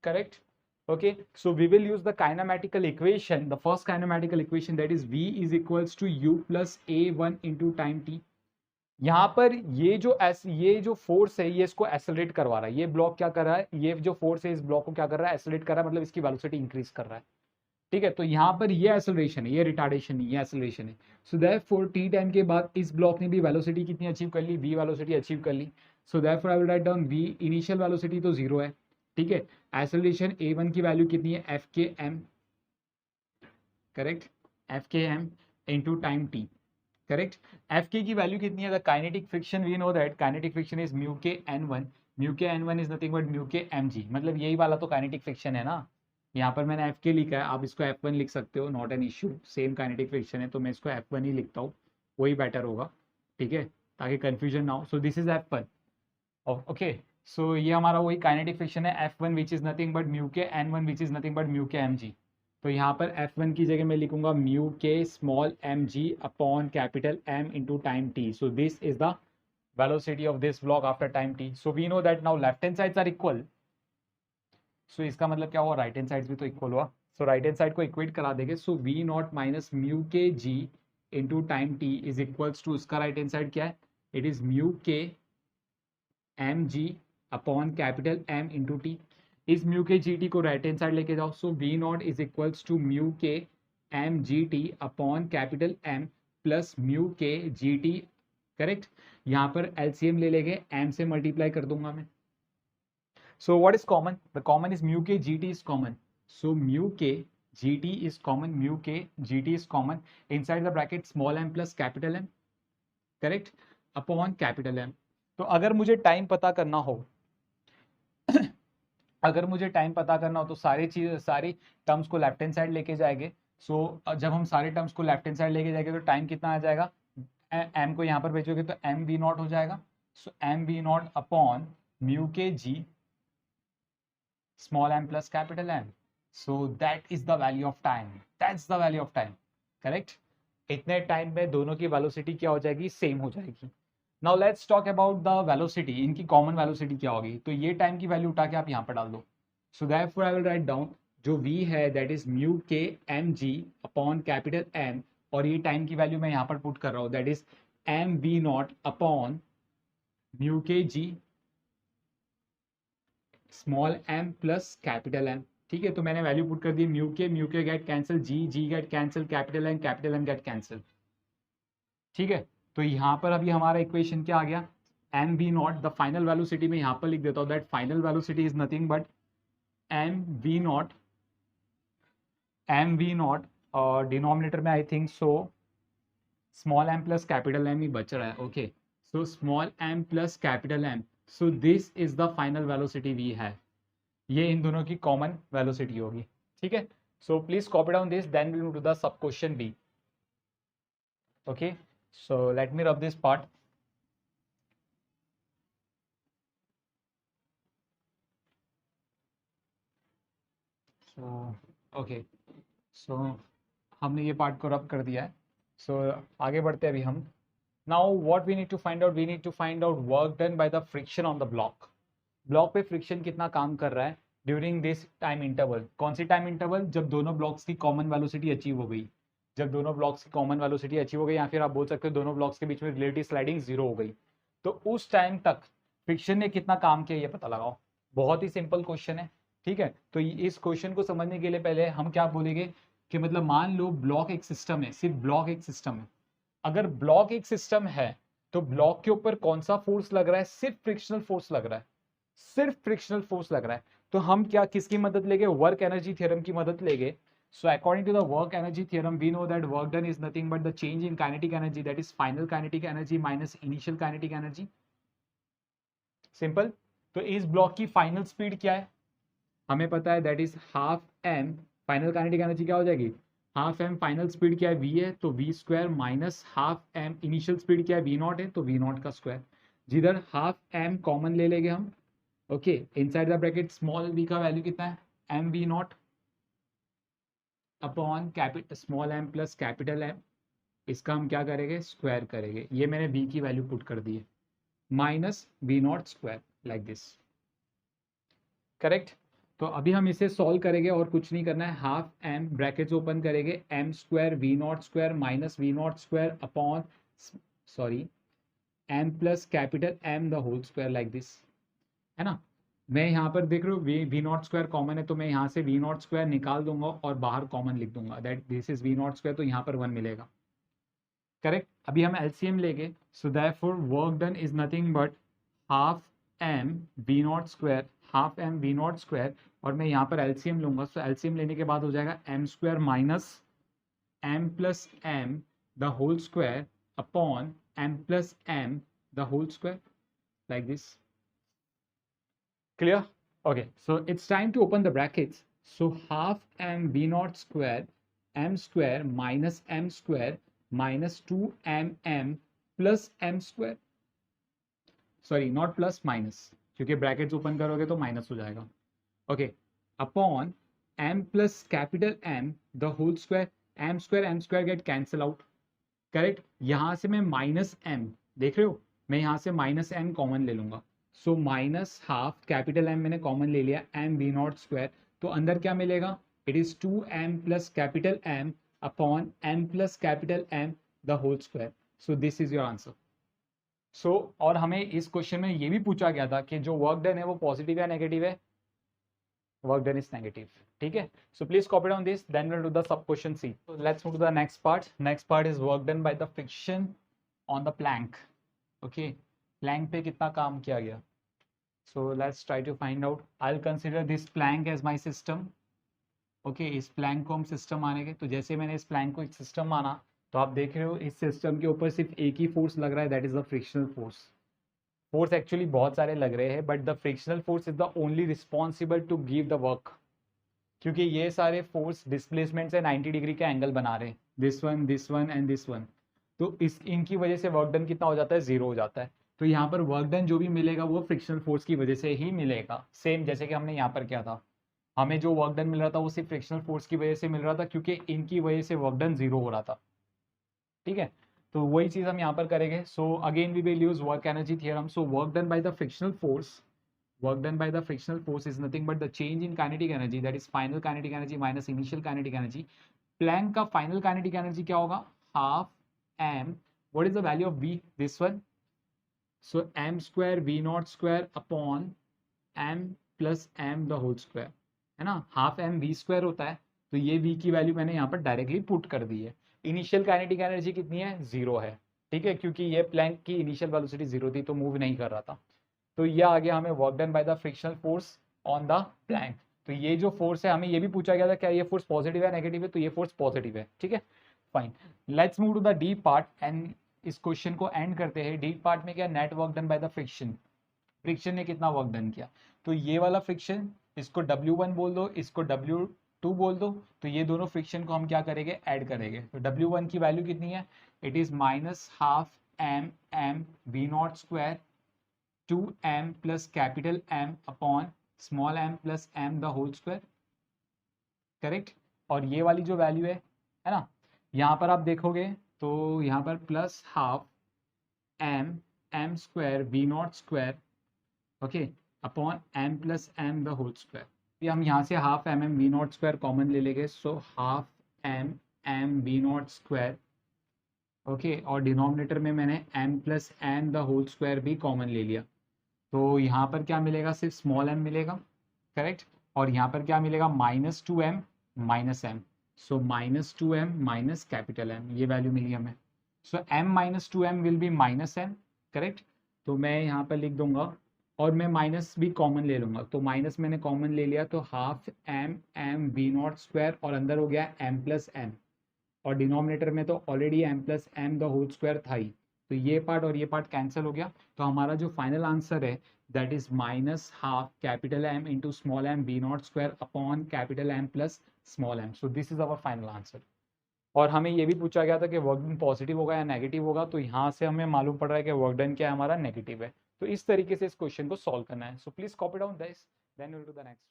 Correct? Okay, so we will use the kinematical equation, the first kinematical equation, that is v is equals to u plus a1 into time t. यहाँ पर ये जो फोर्स है ये इसको एक्सेलरेट करवा रहा है. ये ब्लॉक क्या कर रहा है, ये जो फोर्स है इस ब्लॉक को क्या कर रहा है, एक्सेलरेट कर रहा है, मतलब इसकी वेलोसिटी इंक्रीज कर रहा है. ठीक है, तो यहाँ पर ये एक्सेलरेशन है, ये रिटार्डेशन नहीं, ये एक्सेलरेशन है. सो देयरफॉर टी टाइम के बाद इस ब्लॉक ने भी वेलोसिटी कितनी अचीव कर ली, v वेलोसिटी अचीव कर ली. So therefore I will write down v initial velocity तो 0 है. ठीक है, एक्सेलरेशन a1 की वैल्यू कितनी है, F k m. Correct, F k m into time t. Correct, F k की वैल्यू कितनी है, the kinetic friction we know that kinetic friction is mu के n1. म्यू के n1 is nothing but mu के mg, मतलब यही वाला तो काइनेटिक फ्रिक्शन है ना. यहाँ पर मैंने एफ के लिखा है, आप इसको f1 लिख सकते हो, not an issue. Same kinetic friction है तो मैं इसको f1 ही लिखता हूँ, वही बेटर होगा. ठीक है, ताकि कंफ्यूजन ना हो. So this is f1. Okay, so ये हमारा वही काइनेटिक फ्रिक्शन है f1 which is nothing but mu के n1 which is nothing but mu के mg. तो यहाँ पर f1 की जगह मैं लिखूंगा म्यू के small mg upon capital m into time t. So this is the velocity of this block after time t. So we know that now left hand sides are equal. So इसका मतलब क्या हुआ, राइट हैंड साइड भी तो इक्वल हुआ. सो राइट हैंड साइड को इक्वेट करा देंगे. So v naught minus mu के जी into time t is equals to, उसका राइट हैंड साइड क्या है, it is mu k m g upon capital m into t. इस म्यू के जी टी को राइट हैंड साइड लेके जाओ. So v naught is equals to mu k m g t upon capital m plus mu के जी टी. करेक्ट, यहाँ पर एलसीएम ले लेंगे, m से मल्टीप्लाई कर दूंगा मैं. So what is common, the common is mu के g t is common. So mu के g t is common, mu के g t is common inside the bracket small m plus capital m. Correct, upon capital m. तो अगर मुझे टाइम पता करना हो अगर मुझे टाइम पता करना हो तो सारी टर्म्स को लेफ्ट हैंड साइड लेके जाएंगे. सो जब हम सारे टर्म्स को लेफ्ट हैंड साइड लेके जाएंगे तो टाइम कितना आ जाएगा, m को यहाँ पर भेजोगे तो m v नॉट हो जाएगा. So m v naught upon mu के g small m plus capital m. So that is the value of time, that's the value of time. Correct, इतने टाइम में दोनों की वेलोसिटी क्या हो जाएगी, सेम हो जाएगी. Now let's talk about the velocity, इनकी कॉमन वेलोसिटी क्या होगी. तो ये टाइम की वैल्यू उठा के आप यहाँ पर डाल दो. So therefore I will write down, जो v है that is mu k m g upon capital m, और ये टाइम की वैल्यू मैं यहाँ पर पुट कर रहा हूँ, that is m we naught upon mu के g small m plus capital m. ठीक है, तो मैंने वैल्यू पुट कर दी, mu k get cancel, g get cancel, capital m get cancel. ठीक है, तो यहाँ पर अभी हमारा इक्वेशन क्या आ गया, m we naught, the final velocity में यहाँ पर लिख देता हूँ, that final velocity is nothing but m we naught और डिनोमिनेटर में I think so small m plus capital m ही बच रहा है. Okay, so small m plus capital m. So this is the final velocity v है. ये इन दोनों की कॉमन वेलोसिटी होगी. ठीक है, so please copy down this, then we will do the sub question B. Okay, so let me rub this part. So, okay. So हमने ये पार्ट को रब कर दिया है। सो आगे बढ़ते हैं अभी हम। Now what we need to find out, we need to find out work done by the friction on the block. Block पे फ्रिक्शन कितना काम कर रहा है ड्यूरिंग दिस टाइम इंटरवल। कौन सी टाइम इंटरवल? जब दोनों ब्लॉक्स की कॉमन वेलोसिटी अचीव हो गई। जब दोनों ब्लॉक्स की कॉमन वेलोसिटी अचीव हो गई, या फिर आप बोल सकते हो दोनों ब्लॉक्स के बीच में रिलेटिव स्लाइडिंग जीरो हो गई, तो उस टाइम तक फ्रिक्शन ने कितना काम किया ये पता लगाओ। बहुत ही सिंपल क्वेश्चन है, ठीक है। तो इस क्वेश्चन को समझने के लिए पहले हम क्या बोलेंगे कि मतलब मान लो ब्लॉक एक सिस्टम है, सिर्फ ब्लॉक एक सिस्टम है। अगर ब्लॉक एक सिस्टम है तो ब्लॉक के ऊपर कौन सा फोर्स लग रहा है? सिर्फ फ्रिक्शनल फोर्स लग रहा है, सिर्फ फ्रिक्शनल फोर्स लग रहा है। तो हम क्या किसकी मदद लेंगे? वर्क एनर्जी थ्योरम की मदद लेंगे। So according to the work energy theorem, we know that work done is nothing but the change in kinetic energy, that is final kinetic energy minus initial kinetic energy. Simple. तो इस ब्लॉक की फाइनल स्पीड क्या है हमें पता है, that is half m. Final kinetic energy क्या हो जाएगी? Half m. फाइनल स्पीड क्या है? वी है, तो v square minus half m. Initial speed क्या है? वी नॉट है, तो वी नॉट का स्क्वायर। जिधर हाफ एम कॉमन ले लेंगे हम, okay, inside the bracket small v का वैल्यू कितना है? M we naught upon capital small m plus capital m. इसका हम क्या करेंगे? स्क्वायर करेंगे। ये मैंने वी की वैल्यू पुट कर दी है, minus v naught square, like this. Correct. तो अभी हम इसे सॉल्व करेंगे और कुछ नहीं करना है। हाफ एम ब्रैकेट्स ओपन करेंगे, m square v naught square minus v naught square upon sorry m plus capital m the whole square, like this, है ना। मैं यहाँ पर देख रहा हूँ वी नॉट स्क्वायर कॉमन है, तो मैं यहाँ से वी नॉट स्क्वायर निकाल दूंगा और बाहर कॉमन लिख दूंगा, that this is v naught square, तो यहाँ पर 1 मिलेगा। करेक्ट। अभी हम एलसीएम लेंगे, so therefore work done is nothing but half M we naught square, half M we naught square, और मैं यहाँ पर एलसीएम लूंगा। सो एलसीएम लेने के बाद हो जाएगा m square minus m plus m the whole square upon m plus m the whole square, like this. Clear? Okay, so it's time to open the brackets. So half m v naught square m square minus m square minus 2mm plus m square, sorry not plus minus, क्योंकि ब्रैकेट्स ओपन करोगे तो माइनस हो जाएगा। Okay, upon m plus capital M the whole square. M square get cancel out. Correct. यहां से मैं माइनस m, देख रहे हो, मैं यहां से माइनस m कॉमन ले लूंगा। So minus half capital M मैंने कॉमन ले लिया, m वी नॉट स्क्वायर, तो अंदर क्या मिलेगा? It is 2m plus capital M upon m plus capital M the whole square. So this is your answer. सो और हमें इस क्वेश्चन में ये भी पूछा गया था कि जो वर्क डन है वो पॉजिटिव या नेगेटिव है? वर्क डन इज नेगेटिव, ठीक है। So please copy down this, then will do the sub question C. So let's move to the next part. Next part is work done by the friction on the plank. Okay, plank पे कितना काम किया गया? So let's try to find out. I'll consider this plank as my system. Okay, इस plank को हम system मानेंगे। तो जैसे मैंने इस plank को एक system माना, तो आप देख रहे हो इस सिस्टम के ऊपर सिर्फ एक ही फोर्स लग रहा है, that is the frictional force. Force actually बहुत सारे लग रहे हैं, but the frictional force is the only responsible to give the work, क्योंकि ये सारे फोर्स डिस्प्लेसमेंट से 90 डिग्री का एंगल बना रहे हैं, this one and this one. तो इस इनकी वजह से वर्क डन कितना हो जाता है? 0 हो जाता है। तो यहाँ पर वर्क डन जो भी मिलेगा वो फ्रिक्शनल फोर्स की वजह से ही मिलेगा, सेम जैसे कि हमने यहाँ पर किया था। हमें जो वर्क डन मिल रहा था वो सिर्फ फ्रिक्शनल फोर्स की वजह से मिल रहा था, क्योंकि इनकी वजह से वर्क डन 0 हो रहा था, ठीक है। तो वही चीज हम यहाँ पर करेंगे। So again we will use work energy theorem. So work done by the frictional force, work done by the frictional force is nothing but the change in kinetic energy, that is final kinetic energy minus initial kinetic energy. Planck का final kinetic energy क्या होगा? half m, what is the value of v? this one, so m square v naught square upon m plus m the whole square, है ना। half m v square होता है, तो ये v की वैल्यू मैंने यहाँ पर डायरेक्टली पुट कर दी है। इनिशियल काइनेटिक एनर्जी कितनी है? 0 है, ठीक है, क्योंकि ये प्लैंक की इनिशियल वेलोसिटी 0 थी, तो मूव नहीं कर रहा था। तो ये आ गया हमें work done by the frictional force on the plank. तो ये जो फोर्स है, हमें ये भी पूछा गया था क्या ये फोर्स पॉजिटिव है नेगेटिव है? तो ये फोर्स पॉजिटिव है, ठीक है, fine. Let's move to the deep part and इस क्वेश्चन को एंड करते हैं। डीप पार्ट में क्या? Net work done by the friction. Friction ने कितना वर्क डन किया? तो ये वाला फ्रिक्शन, इसको W1 बोल दो, इसको W2 बोल दो, तो ये दोनों फ्रिक्शन को हम क्या करेंगे? ऐड करेंगे। तो W1 की वैल्यू कितनी है? It is minus half m v not square 2m plus capital M upon small m plus m the whole square, correct. और ये वाली जो वैल्यू है ना, यहाँ पर आप देखोगे तो यहाँ पर plus half m square v naught square, okay, upon m plus m the whole square. ये हम यहाँ से half M we naught square common ले लेंगे, so half M we naught square, okay, और डिनोमिनेटर में मैंने m plus m the whole square भी कॉमन ले लिया। तो यहाँ पर क्या मिलेगा, सिर्फ स्मॉल m मिलेगा, करेक्ट। और यहाँ पर क्या मिलेगा, -2m माइनस एम, सो -2m माइनस कैपिटल M, ये वैल्यू मिली हमें। सो m-2m will be -m, correct. तो मैं यहाँ पर लिख दूंगा और मैं माइनस भी कॉमन ले लूंगा, तो माइनस मैंने कॉमन ले लिया, तो half M we naught square और अंदर हो गया m प्लस एम, और डिनोमिनेटर में तो already m plus m the whole square था ही, तो ये पार्ट और ये पार्ट कैंसिल हो गया। तो हमारा जो फाइनल आंसर है that is minus half capital M into small m v naught square upon capital M plus small m। So this is our final answer. और हमें ये भी पूछा गया था कि वर्क डन पॉजिटिव होगा या नेगेटिव होगा, तो यहाँ से हमें मालूम पड़ रहा है कि वर्क डन क्या है, हमारा नेगेटिव है। तो इस तरीके से इस क्वेश्चन को सॉल्व करना है। So please copy down this, then we will do the next.